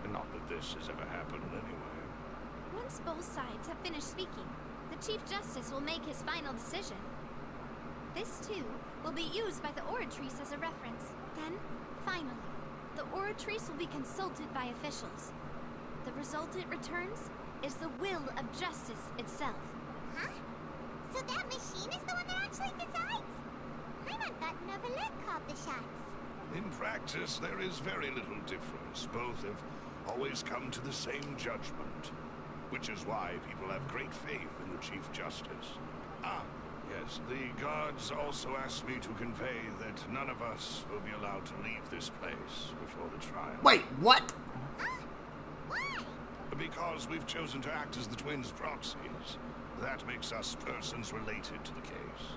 Speaker 11: And not that this has ever happened anyway.
Speaker 10: Once both sides have finished speaking, the Chief Justice will make his final decision. This, too, will be used by the oratrice as a reference. Then, finally, the oratrice will be consulted by officials. The result it returns is the will of justice itself.
Speaker 3: Huh? So that machine is the one that actually decides? Paimon thought Neverlet called the shots.
Speaker 11: In practice, there is very little difference. Both have always come to the same judgment. Which is why people have great faith in the Chief Justice. Ah, yes, the guards also asked me to convey that none of us will be allowed to leave this place before the trial.
Speaker 1: Wait, what?
Speaker 3: Why?
Speaker 11: Because we've chosen to act as the twins' proxies. That makes us persons related to the case.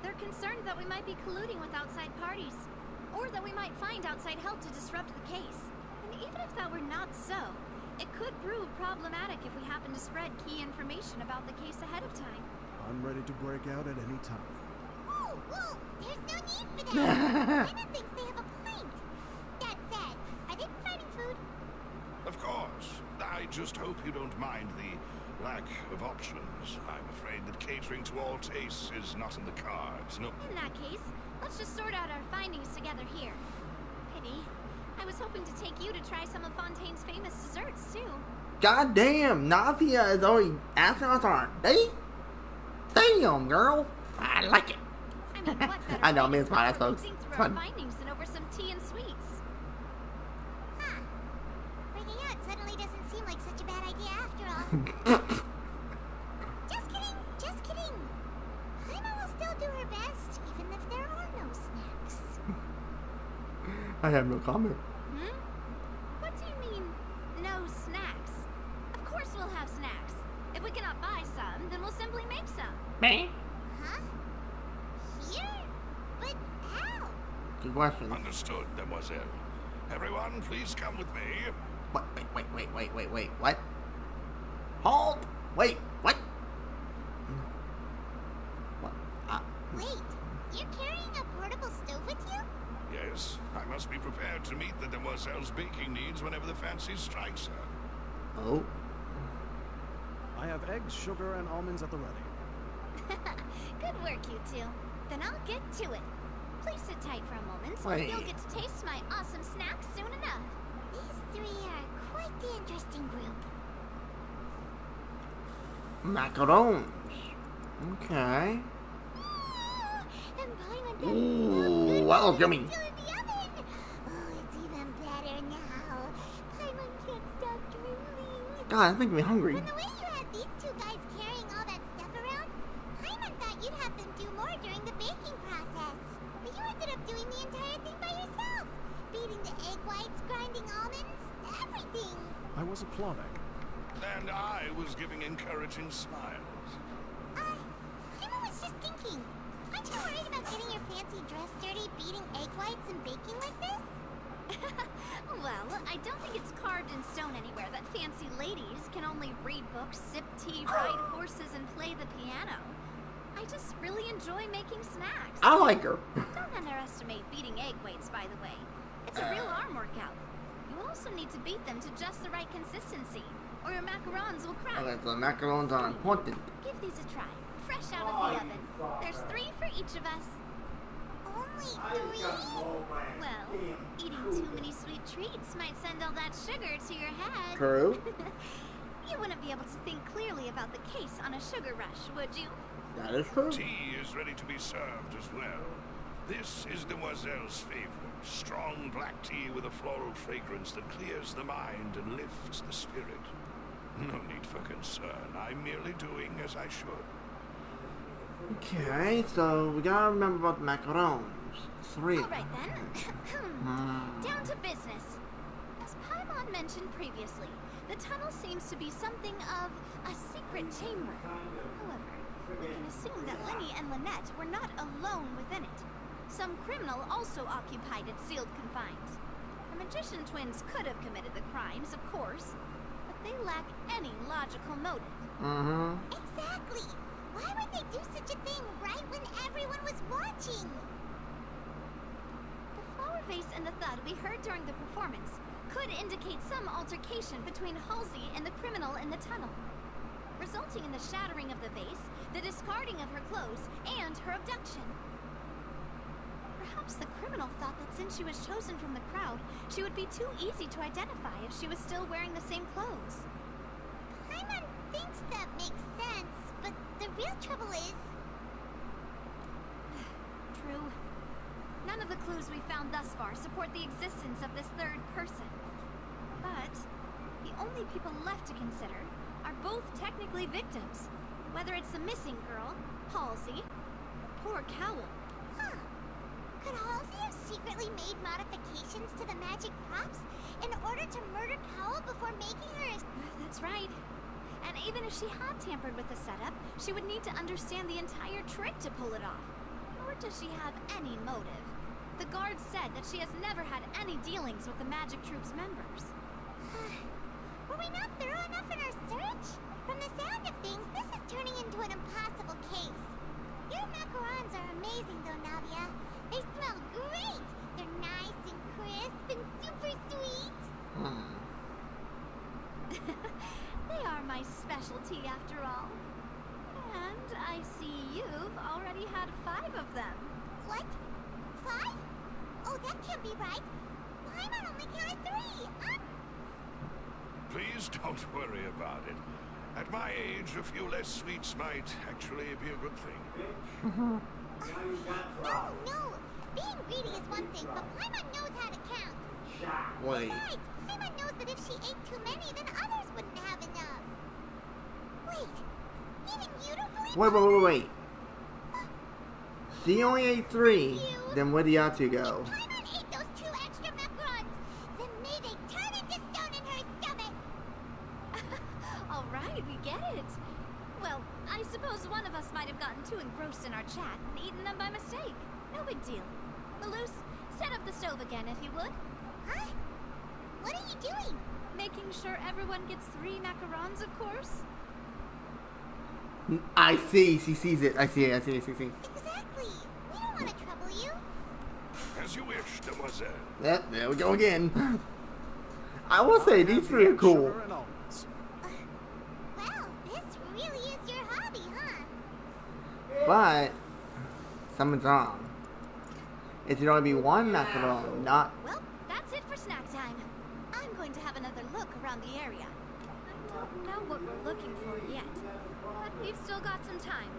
Speaker 10: They're concerned that we might be colluding with outside parties, or that we might find outside help to disrupt the case. And even if that were not so, it could prove problematic if we happen to spread key information about the case ahead of time.
Speaker 6: I'm ready to break out at any time.
Speaker 3: Whoa, whoa! There's no need for that! Paimon thinks they have a point. That said, are they providing food?
Speaker 11: Of course. I just hope you don't mind the lack of options. I'm afraid that catering to all tastes is not in the cards. No.
Speaker 10: In that case, let's just sort out our findings together here. Pity. I was hoping to take you to try some of Fontaine's famous desserts, too.
Speaker 1: God damn, Nathia is always asking us on a date? Damn, girl. I like it.
Speaker 10: I mean, what better
Speaker 1: I know,
Speaker 10: way
Speaker 1: me
Speaker 10: to
Speaker 1: and Spot,
Speaker 10: properly
Speaker 1: folks.
Speaker 10: think through our
Speaker 1: Fun.
Speaker 10: findings than over some tea and sweets.
Speaker 3: Huh. Breaking out suddenly doesn't seem like such a bad idea after all. Just kidding, just kidding. Paimon will still do her best, even if there are no snacks.
Speaker 1: I have no comment.
Speaker 10: What do you mean, no snacks? Of course we'll have snacks. If we cannot buy some, then we'll simply make some.
Speaker 3: Huh? Here? But how?
Speaker 1: Good question.
Speaker 11: Understood, Mademoiselle. Everyone, please come with me.
Speaker 1: What? Wait. What? Hold! Wait, what? What?
Speaker 3: Wait, you're carrying a portable stove with you?
Speaker 11: Yes, I must be prepared to meet the Demoiselle's baking needs whenever the fancy strikes her.
Speaker 1: Oh.
Speaker 6: I have eggs, sugar, and almonds at the ready.
Speaker 10: Good work, you two. Then I'll get to it. Please sit tight for a moment.
Speaker 1: Wait.
Speaker 10: You'll get to taste my awesome snacks soon enough.
Speaker 3: These three are quite the interesting group.
Speaker 1: Macarons. Okay.
Speaker 3: And Paimon,
Speaker 1: Ooh, that looks yummy.
Speaker 3: still in the oven. Oh, it's even better now. Paimon can't stop drooling.
Speaker 1: God, that's making me hungry.
Speaker 3: From the way you had these two guys carrying all that stuff around, Paimon thought you'd have them do more during the baking process. But you ended up doing the entire thing by yourself. Beating the egg whites, grinding almonds, everything.
Speaker 6: I was applauding.
Speaker 11: And I was giving encouraging smiles.
Speaker 3: Paimon was just thinking. Aren't you worried about getting your fancy dress dirty, beating egg whites and baking like this?
Speaker 10: Well, I don't think it's carved in stone anywhere that fancy ladies can only read books, sip tea, ride horses, and play the piano. I just really enjoy making snacks.
Speaker 1: I like her.
Speaker 10: Don't underestimate beating egg whites, by the way. It's a real arm workout. You also need to beat them to just the right consistency, or your macarons will crack.
Speaker 1: Okay, so macarons are important.
Speaker 10: Give these a try. Fresh out of the oven. There's 3 for each of us.
Speaker 3: Oh Only 3?
Speaker 10: Well, eating too many sweet treats might send all that sugar to your head.
Speaker 1: True.
Speaker 10: You wouldn't be able to think clearly about the case on a sugar rush, would you?
Speaker 1: That is true.
Speaker 11: Tea is ready to be served as well. This is Demoiselle's favorite. Strong black tea with a floral fragrance that clears the mind and lifts the spirit. No need for concern. I'm merely doing as I should.
Speaker 1: Okay, so we gotta remember about the macarons. 3.
Speaker 10: All right then. Down to business. As Paimon mentioned previously, the tunnel seems to be something of a secret chamber. However, we can assume that Linny and Lynette were not alone within it. Some criminal also occupied its sealed confines. The magician twins could have committed the crimes, of course, but they lack any logical motive.
Speaker 3: Exactly. Why would they do such a thing right when everyone was watching?
Speaker 10: The flower vase and the thud we heard during the performance could indicate some altercation between Halsey and the criminal in the tunnel, resulting in the shattering of the vase, the discarding of her clothes, and her abduction. Perhaps the criminal thought that since she was chosen from the crowd, she would be too easy to identify if she was still wearing the same clothes.
Speaker 3: Paimon thinks that makes sense, but the real trouble is...
Speaker 10: True. None of the clues we found thus far support the existence of this third person. But the only people left to consider are both technically victims, whether it's the missing girl, Halsey, or poor Cowl.
Speaker 3: Could Halsey have secretly made modifications to the magic props in order to murder Cowl before making her a...
Speaker 10: That's right. And even if she had tampered with the setup, she would need to understand the entire trick to pull it off. Nor does she have any motive. The guards said that she has never had any dealings with the Magic Troop's members.
Speaker 3: Were we not thorough enough in our search? From the sound of things, this is turning into an impossible case. Your macarons are amazing, though, Navia. They smell great! They're nice and crisp and super sweet!
Speaker 10: They are my specialty, after all. And I see you've already had 5 of them.
Speaker 3: What? 5? Oh, that can't be right. Paimon only counted 3!
Speaker 11: Please don't worry about it. At my age, a few less sweets might actually be a good thing.
Speaker 3: No! Being greedy is one thing, but Paimon knows how to count.
Speaker 1: Wait.
Speaker 3: Besides, Paimon knows that if she ate too many, then others wouldn't have enough. Wait, even you don't believe...
Speaker 1: Wait. She only ate 3, then where do the other 2 go?
Speaker 3: If Paimon ate those 2 extra macarons, then may they turn into stone in her stomach!
Speaker 10: All right, we get it. Well, I suppose one of us might have gotten too engrossed in our chat and eaten them by mistake. No big deal. Malus, set up the stove again if you would.
Speaker 3: Huh? What are you doing?
Speaker 10: Making sure everyone gets 3 macarons, of course.
Speaker 1: I see. She sees it. I see.
Speaker 3: Exactly. We don't want to trouble you.
Speaker 11: As you wish, Demoiselle.
Speaker 1: Yep, there we go again. I will say, these 3 are cool.
Speaker 3: Well, this really is your hobby, huh?
Speaker 1: But something's wrong. It should only be 1 macaron, not...
Speaker 10: Well, that's it for snack time. I'm going to have another look around the area. I don't know what we're looking for yet, but we've still got some time.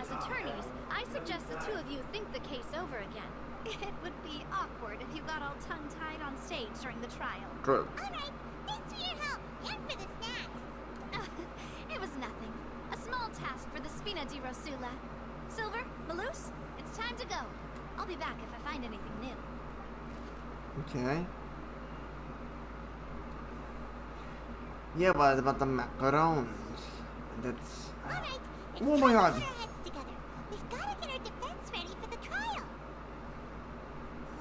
Speaker 10: As attorneys, I suggest the 2 of you think the case over again. It would be awkward if you got all tongue-tied on stage during the trial.
Speaker 1: True.
Speaker 3: Alright, thanks for your help, and for the snacks.
Speaker 10: It was nothing. A small task for the Spina di Rosula. Silver, Malus, it's time to go. I'll be back if I find anything new.
Speaker 1: Okay. Yeah, but about the macarons. That's...
Speaker 3: Alright, it's
Speaker 1: Oh my god.
Speaker 3: time to put our heads together. We've got to get our defense ready for the trial.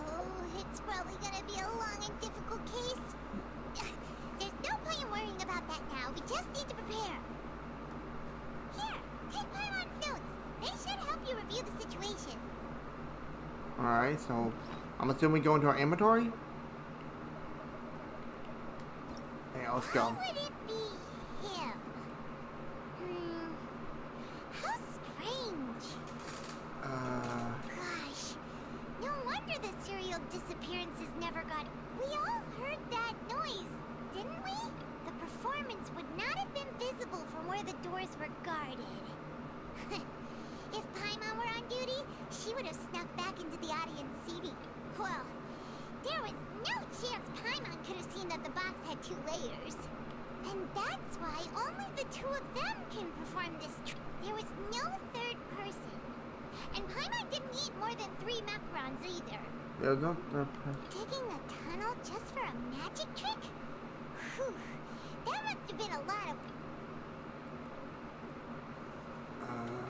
Speaker 3: Oh, it's probably gonna be a long and difficult case. There's no point in worrying about that now. We just need to prepare. Here, take Paimon's notes. They should help you review the situation.
Speaker 1: Alright, so I'm assuming we go into our inventory? Yeah, let's go.
Speaker 3: Why would it be him? How strange. Gosh, no would have snuck back into the audience seating. Well, there was no chance Paimon could have seen that the box had 2 layers. And that's why only the 2 of them can perform this trick. There was no 3rd person. And Paimon didn't eat more than 3 macarons either.
Speaker 1: There's no 3rd person.
Speaker 3: Digging a tunnel just for a magic trick? Whew. That must have been a lot of...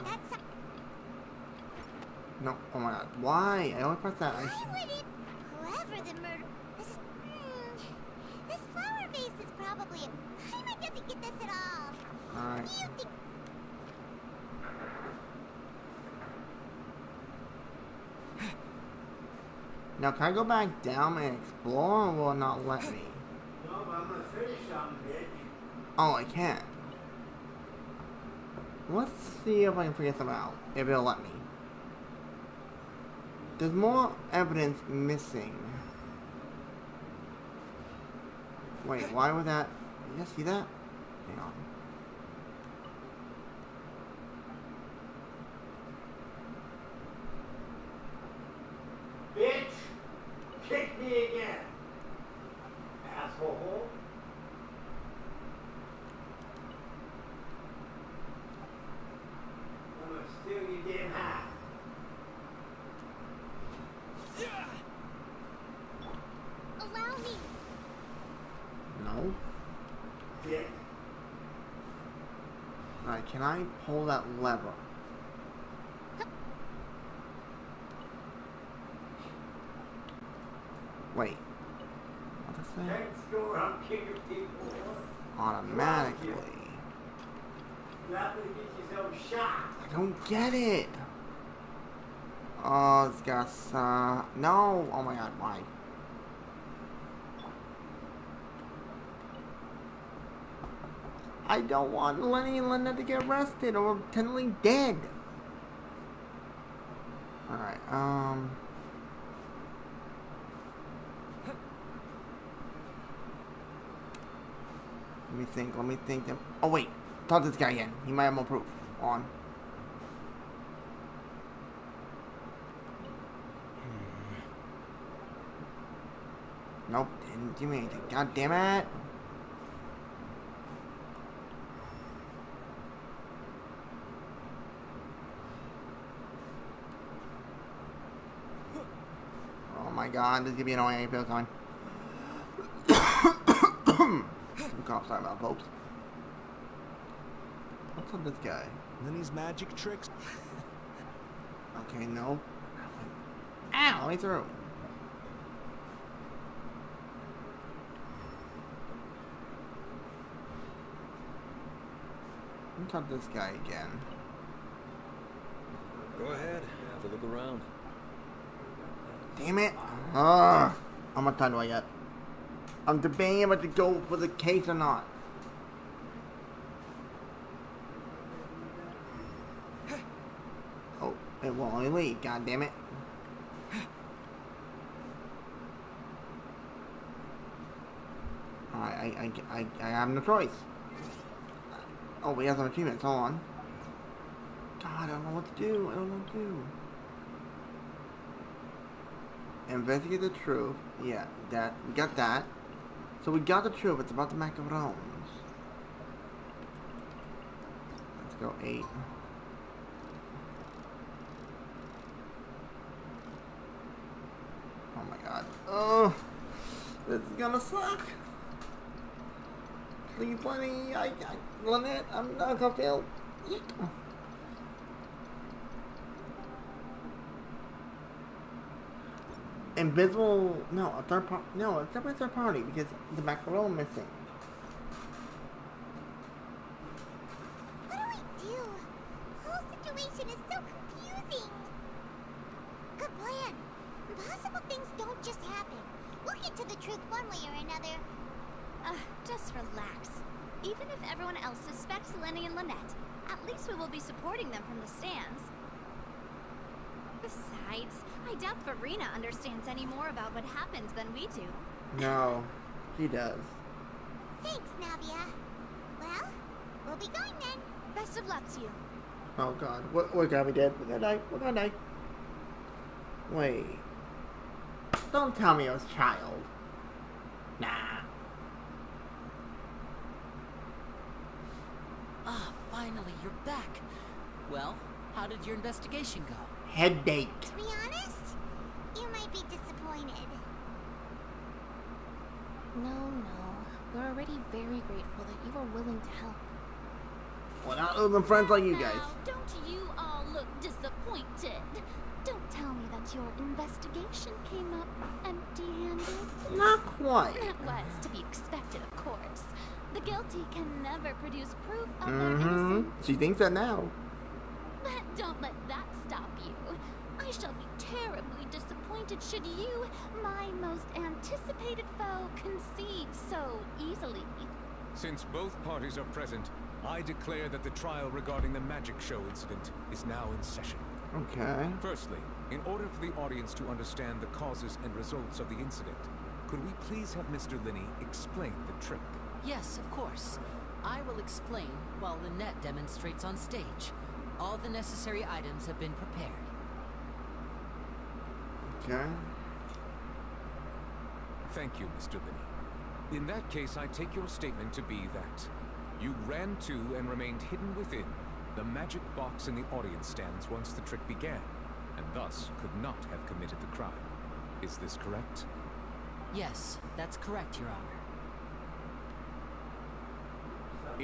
Speaker 3: That's...
Speaker 1: No, oh my god. Why? I only pressed that.
Speaker 3: Why would it... Whoever the murder... This is... This flower vase is probably... Paimon doesn't get this at all.
Speaker 1: Alright.
Speaker 3: What do you think?
Speaker 1: Now, can I go back down and explore, or will it not let me?
Speaker 12: No, but I'm gonna finish something, bitch.
Speaker 1: Oh, I can. Let's see if I can figure something out. If it'll let me. There's more evidence missing. Wait, why would that... You guys see that? Hang on.
Speaker 12: Bitch! Kick me again! Asshole! I'm gonna steal your damn hat.
Speaker 3: Allow me.
Speaker 1: No?
Speaker 12: Dick.
Speaker 1: Alright, can I pull that lever? Wait. What's it say?
Speaker 12: Next door, I'm kicking people.
Speaker 1: Automatically.
Speaker 12: You have to get yourself shot.
Speaker 1: I don't get it. Oh, it's got no. Oh my god, why? I don't want Lenny and Linda to get arrested or potentially dead. Alright, let me think. Oh wait, talk to this guy again. He might have more proof. On. Nope, didn't do anything. God damn it. Oh my god, this is gonna be annoying. I feel fine. Cough, sorry about folks. What's up with this guy?
Speaker 6: Lenny's magic tricks?
Speaker 1: Okay, no. Ow, let me through. Let me talk to this guy again.
Speaker 5: Go ahead, have a look around.
Speaker 1: Damn it. How much time do I get? I'm debating about to go for the case or not. Oh, it won't only leave. God damn it. I have no choice. Oh, we have some achievements. Hold on. God, I don't know what to do. I don't know what to do. Investigate the truth. Yeah, that we got that. So we got the truth. It's about the macarons. Let's go 8. Oh my god. Oh, this is gonna suck. Please, Lenny. Lynette, I'm not gonna fail. Invisible, no, a third party, no, it's definitely a third party because the macaron missing.
Speaker 3: What do we do? The whole situation is so confusing. Good plan. Impossible things don't just happen. We'll get to the truth one way or another.
Speaker 10: Just relax. Even if everyone else suspects Lenny and Lynette, at least we will be supporting them from the stands. Besides, I doubt Verena understands any more about what happened than we do.
Speaker 1: No, he does.
Speaker 3: Thanks, Navia. Well, we'll be going then.
Speaker 10: Best of luck to you.
Speaker 1: Oh god, we're gonna be dead. We're gonna die. We're gonna die. Wait. Don't tell me it was Child. Nah.
Speaker 2: Ah, finally, you're back. Well, how did your investigation go?
Speaker 1: Headache.
Speaker 3: To be honest, you might be disappointed.
Speaker 4: No. We're already very grateful that you were willing to help.
Speaker 1: Well, not losing friends like you guys.
Speaker 10: Now, don't you all look disappointed? Don't tell me that your investigation came up empty-handed.
Speaker 1: Not quite.
Speaker 10: That was to be expected, of course. The guilty can never produce proof of their innocence.
Speaker 1: She thinks that now.
Speaker 10: But don't let that stop you. I shall be terribly disappointed should you, my most anticipated foe, concede so easily.
Speaker 15: Since both parties are present, I declare that the trial regarding the magic show incident is now in session.
Speaker 1: Okay.
Speaker 15: Firstly, in order for the audience to understand the causes and results of the incident, could we please have Mr. Linney explain the trick?
Speaker 2: Yes, of course. I will explain while Lynette demonstrates on stage. All the necessary items have been prepared.
Speaker 1: Okay.
Speaker 15: Thank you, Mr. Linney. In that case, I take your statement to be that you ran to and remained hidden within the magic box in the audience stands once the trick began, and thus could not have committed the crime. Is this correct?
Speaker 2: Yes, that's correct, Your Honor.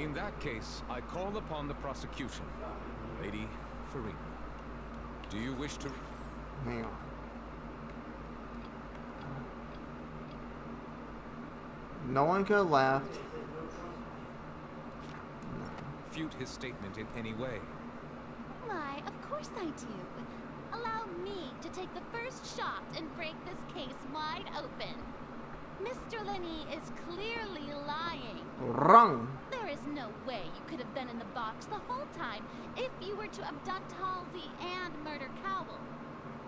Speaker 15: In that case, I call upon the prosecution. Lady Farina, do you wish to...
Speaker 1: Hang on. No one could have left.
Speaker 15: refute his statement in any way?
Speaker 10: Why, of course I do. Allow me to take the first shot and break this case wide open. Mr. Linney is clearly lying.
Speaker 1: Wrong.
Speaker 10: There is no way you could have been in the box the whole time if you were to abduct Halsey and murder Cowell.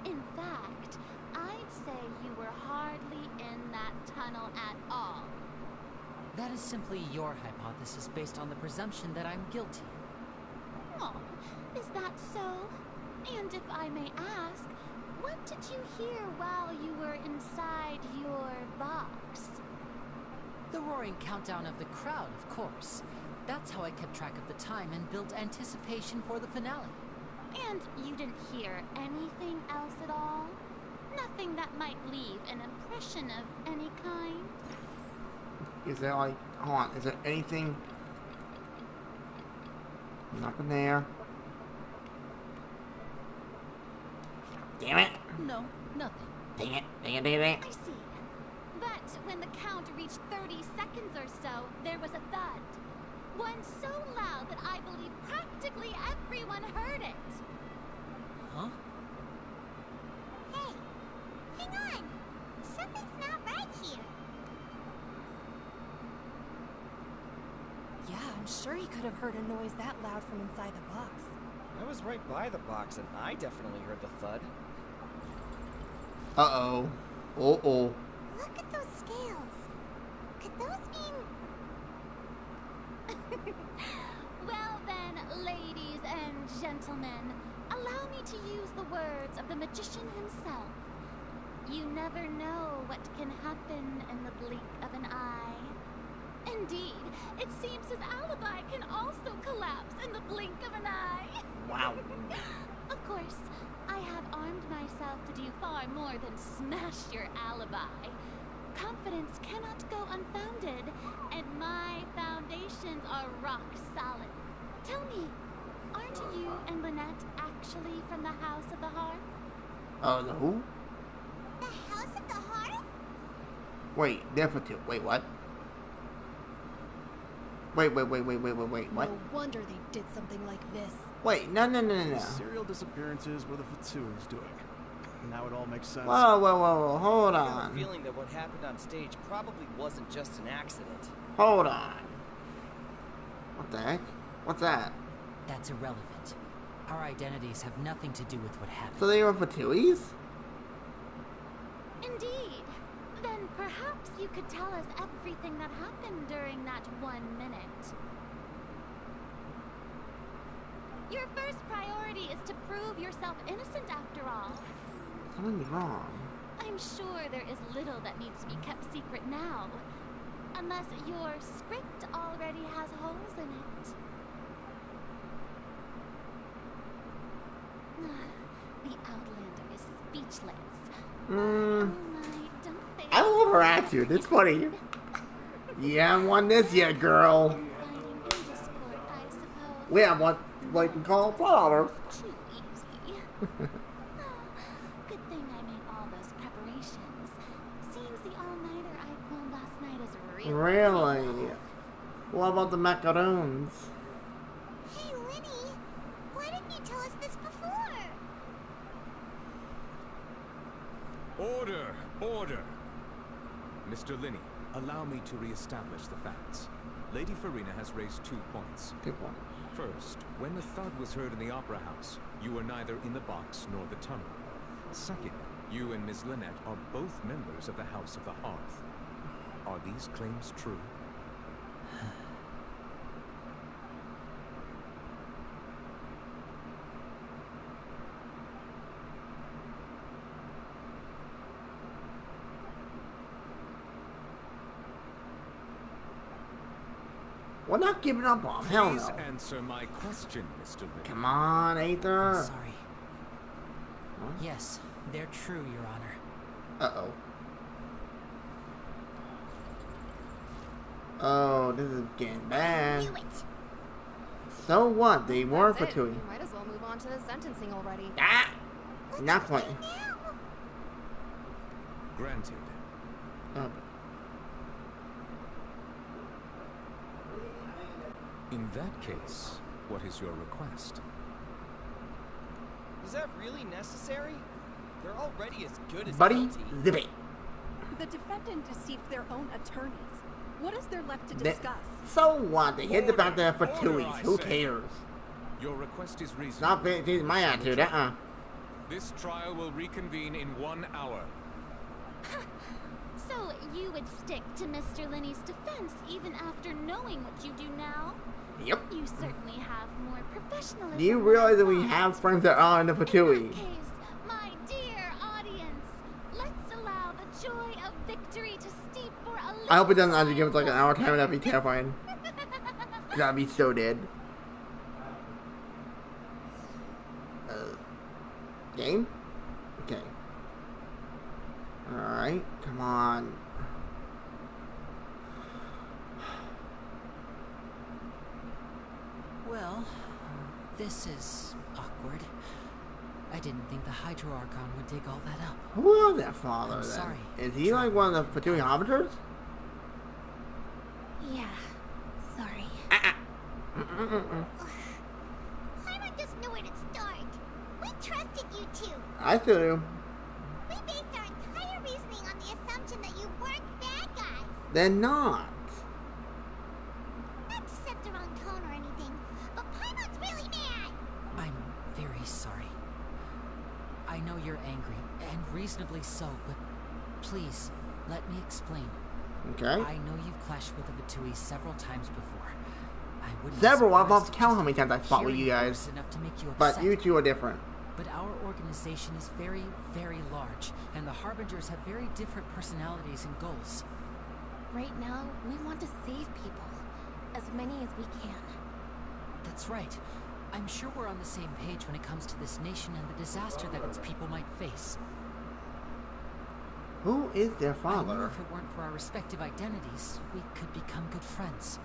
Speaker 10: In fact, I'd say you were hardly in that tunnel at all.
Speaker 2: That is simply your hypothesis based on the presumption that I'm guilty.
Speaker 10: Oh, is that so? And if I may ask, what did you hear while you were inside your box?
Speaker 2: The roaring countdown of the crowd, of course. That's how I kept track of the time and built anticipation for the finale.
Speaker 10: And you didn't hear anything else at all? Nothing that might leave an impression of any kind?
Speaker 1: Is there like, hold on, is there anything? Nothing there. Damn it.
Speaker 2: No, nothing.
Speaker 1: Dang it, dang it, dang it, dang it.
Speaker 10: I see. But when the count reached 30 seconds or so, there was a thud. One so loud that I believe practically everyone heard it.
Speaker 2: Huh?
Speaker 3: Hey, hang on. Something's not right here.
Speaker 14: Yeah, I'm sure he could have heard a noise that loud from inside the box.
Speaker 9: I was right by the box, and I definitely heard the thud.
Speaker 1: Uh-oh. Uh-oh.
Speaker 3: Look at those scales. Could those mean...
Speaker 10: Well then, ladies and gentlemen, allow me to use the words of the magician himself. You never know what can happen in the blink of an eye. Indeed, it seems his alibi can also collapse in the blink of an eye.
Speaker 1: Wow.
Speaker 10: Of course, I have armed myself to do far more than smash your alibi. Confidence cannot go unfounded, and my foundations are rock solid. Tell me, aren't you and Lynette actually from the House of the Hearth?
Speaker 1: The who?
Speaker 3: The House of the Hearth?
Speaker 1: Wait, definitely. Wait, what? Wait, what?
Speaker 14: No wonder they did something like this.
Speaker 1: Wait, no.
Speaker 16: Serial disappearances were the Fatsui's doing. Now it all makes sense.
Speaker 1: Whoa, hold
Speaker 9: I have a
Speaker 1: on.
Speaker 9: feeling that what happened on stage probably wasn't just an accident.
Speaker 1: Hold on. What the heck? What's that?
Speaker 2: That's irrelevant. Our identities have nothing to do with what happened.
Speaker 1: So they were Fatuis?
Speaker 10: Indeed. Then perhaps you could tell us everything that happened during that 1 minute. Your first priority is to prove yourself innocent after all.
Speaker 1: Something's wrong.
Speaker 10: I'm sure there is little that needs to be kept secret now. Unless your script already has holes in it. The Outlander is speechless. Oh my, don't they?
Speaker 1: I love her attitude. It's funny. You haven't won this yet, girl. We have what we can call father.
Speaker 10: Too easy. Good thing I made all those preparations. Seems the all-nighter I pulled last night is
Speaker 1: Really? What about the macaroons?
Speaker 3: Hey, Linny, why didn't you tell us this before?
Speaker 15: Order! Order! Mr. Linney, allow me to re-establish the facts. Lady Farina has raised 2 points.
Speaker 1: 2 points.
Speaker 15: First, when the thud was heard in the Opera House, you were neither in the box nor the tunnel. Second, you and Ms. Lynette are both members of the House of the Hearth. Are these claims true?
Speaker 1: We're not giving up on him. Hell no.
Speaker 15: Please answer my question, Mr. Linney.
Speaker 1: Come on, Aether.
Speaker 2: I'm sorry. Huh? Yes, they're true, Your Honor.
Speaker 1: Uh-oh. Oh, this is getting bad. So what? They were for two.
Speaker 14: You might as well move on to the sentencing already.
Speaker 1: Ah! Not playing.
Speaker 15: Granted.
Speaker 1: Oh.
Speaker 15: In that case, what is your request?
Speaker 9: Is that really necessary? They're already as good as
Speaker 1: Buddy,
Speaker 9: guilty.
Speaker 1: zip it.
Speaker 14: The defendant deceived their own attorneys. What is there left to discuss?
Speaker 1: So what? They hit the back there for two. Who cares?
Speaker 15: Your request is reasonable.
Speaker 1: Not big. My attitude.
Speaker 15: This trial will reconvene in 1 hour.
Speaker 10: So you would stick to Mr. Linney's defense even after knowing what you do now?
Speaker 1: Yep.
Speaker 10: You certainly have more professionalism.
Speaker 1: Do you realize that we have friends that are in the Patui?
Speaker 10: In that case, my dear audience, let's allow the joy of victory to steep for a little
Speaker 1: I hope it doesn't actually give us like an hour time. That'd be terrifying. That'd be so dead. Game? Okay. Alright, come on.
Speaker 2: Well, this is awkward. I didn't think the Hydro Archon would dig all that up.
Speaker 1: Who was that father
Speaker 2: I'm
Speaker 1: then?
Speaker 2: sorry.
Speaker 1: Is he like one of the Patui Arbiters?
Speaker 4: Yeah, sorry.
Speaker 3: Paimon doesn't know where to start. We trusted you two.
Speaker 1: I still do.
Speaker 3: We based our entire reasoning on the assumption that you weren't bad guys.
Speaker 1: They're not.
Speaker 3: Not to set the wrong tone or anything, but Paimon's really mad.
Speaker 2: I'm very sorry. I know you're angry, and reasonably so, but please, let me explain.
Speaker 1: Okay.
Speaker 2: I know you've clashed with the Vatui several times before. I wouldn't
Speaker 1: Several. I've
Speaker 2: be
Speaker 1: lost
Speaker 2: surprised
Speaker 1: count how many times I fought with you
Speaker 2: hearing
Speaker 1: guys.
Speaker 2: words enough to make you
Speaker 1: But
Speaker 2: upset.
Speaker 1: you two are different.
Speaker 2: But our organization is very, very large, and the Harbingers have very different personalities and goals.
Speaker 4: Right now, we want to save people. As many as we can.
Speaker 2: That's right. I'm sure we're on the same page when it comes to this nation and the disaster that its people might face.
Speaker 1: Who is their
Speaker 2: I knew
Speaker 1: father?
Speaker 2: if it weren't for our respective identities, we could become good friends.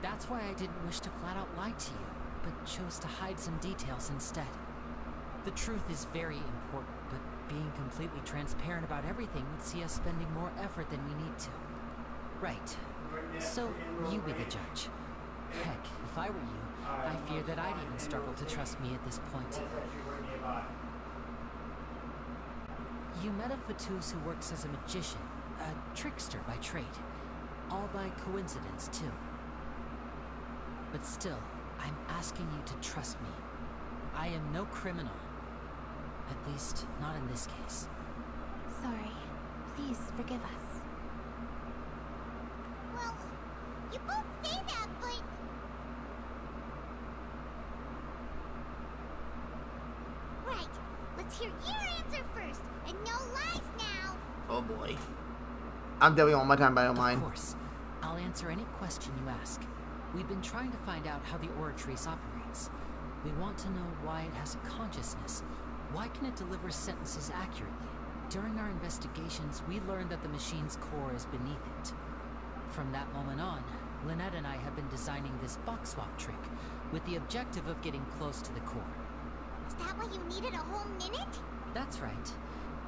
Speaker 2: That's why I didn't wish to flat out lie to you, but chose to hide some details instead. The truth is very important, but being completely transparent about everything would see us spending more effort than we need to. Right. So, you be the judge. Heck, if I were you, I fear that I'd even struggle to trust me at this point. You met a Fatus who works as a magician, a trickster by trade. All by coincidence, too. But still, I'm asking you to trust me. I am no criminal. At least, not in this case.
Speaker 4: Sorry. Please forgive us.
Speaker 3: Well, you both say that, but... Let's hear your answer first, and no lies now.
Speaker 1: Oh boy. I'm definitely on my time, but I don't mind.
Speaker 2: Of course. I'll answer any question you ask. We've been trying to find out how the Oratrice operates. We want to know why it has a consciousness. Why can it deliver sentences accurately? During our investigations, we learned that the machine's core is beneath it. From that moment on, Lynette and I have been designing this box swap trick with the objective of getting close to the core.
Speaker 3: Is that why you needed a whole minute?
Speaker 2: That's right.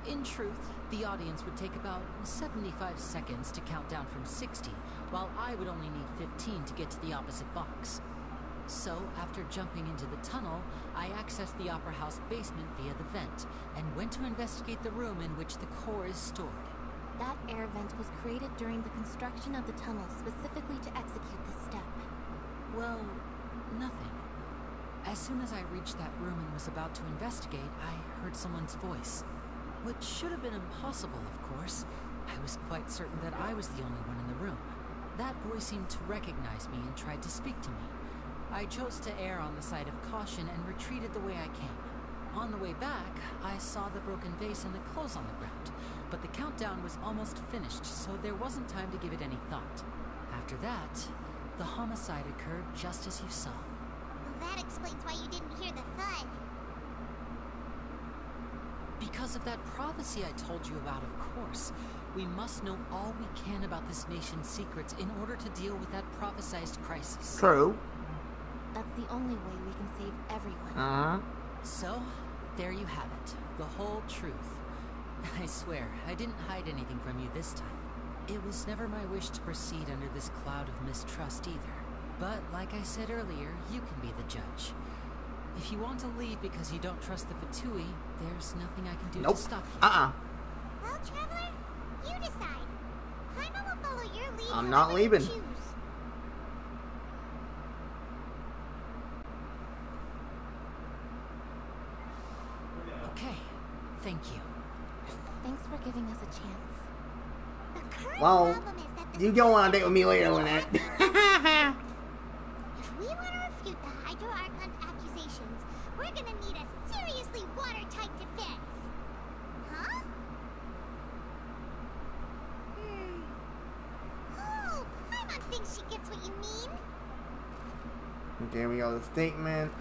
Speaker 2: In truth, the audience would take about 75 seconds to count down from 60, while I would only need 15 to get to the opposite box. So, after jumping into the tunnel, I accessed the Opera House basement via the vent, and went to investigate the room in which the core is stored.
Speaker 4: That air vent was created during the construction of the tunnel specifically to execute this step.
Speaker 2: Well, nothing. As soon as I reached that room and was about to investigate, I heard someone's voice. Which should have been impossible, of course. I was quite certain that I was the only one in the room. That voice seemed to recognize me and tried to speak to me. I chose to err on the side of caution and retreated the way I came. On the way back, I saw the broken vase and the clothes on the ground, but the countdown was almost finished, so there wasn't time to give it any thought. After that, the homicide occurred just as you saw.
Speaker 3: Well, that explains why you didn't hear the thud.
Speaker 2: Because of that prophecy I told you about, of course. We must know all we can about this nation's secrets in order to deal with that prophesized crisis.
Speaker 1: True.
Speaker 4: That's the only way we can save everyone.
Speaker 2: So, there you have it. The whole truth. I swear, I didn't hide anything from you this time. It was never my wish to proceed under this cloud of mistrust either. But, like I said earlier, you can be the judge. If you want to leave because you don't trust the Fatui, there's nothing I can do to stop you.
Speaker 3: Well, Traveler, you decide. Paimon will follow your lead.
Speaker 1: I'm not leaving.
Speaker 2: Okay, thank you.
Speaker 4: Thanks for giving us a chance.
Speaker 1: Well, you go on a date with me later, Lynette.
Speaker 3: If we want to refute the Hydro Archon's accusations, we're gonna need a seriously watertight defense. Huh? Oh, Paimon thinks she gets what you mean.
Speaker 1: Okay, we got the statement.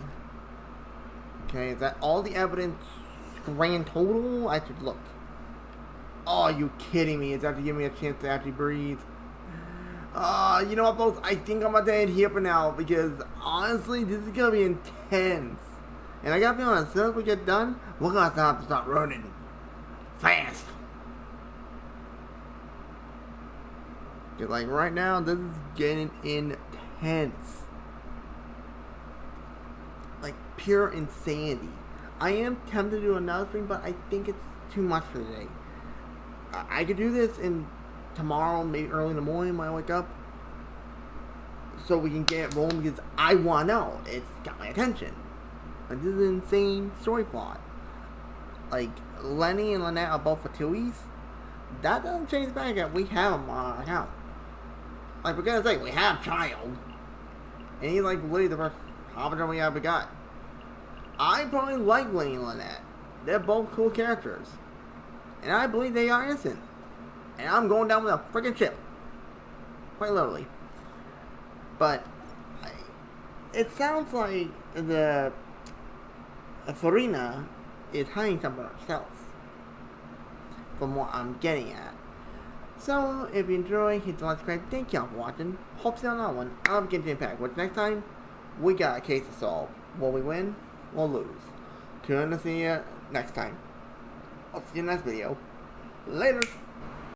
Speaker 1: Okay, is that all the evidence grand total? I should look. Oh, are you kidding me? Is that to give me a chance to actually breathe? You know what, folks? I think I'm about to end here for now because honestly, this is gonna be intense. And I gotta be honest, as soon as we get done, we're gonna have to start running fast. Cause like right now, this is getting intense. Like pure insanity. I am tempted to do another stream, but I think it's too much for today. I could do this in tomorrow, maybe early in the morning when I wake up, so we can get it rolling because I want to know. It's got my attention. Like, this is an insane story plot. Like, Lenny and Lynette are both Fatuis. That doesn't change the fact that we have them on our account. Like, for goodness sake, we have Child. And he's like literally the first Harbinger we ever got. I probably like Lenny and Lynette. They're both cool characters. And I believe they are innocent. And I'm going down with a freaking ship. Quite literally. But it sounds like the Farina is hiding something herself. From what I'm getting at. So, if you enjoy, hit the like, subscribe. Thank y'all for watching. Hope to see you on another one. I'm Genshin Impact. Which next time, we got a case to solve. Will we win? We'll lose. Tune in to see you next time. I'll see you in the next video. Later.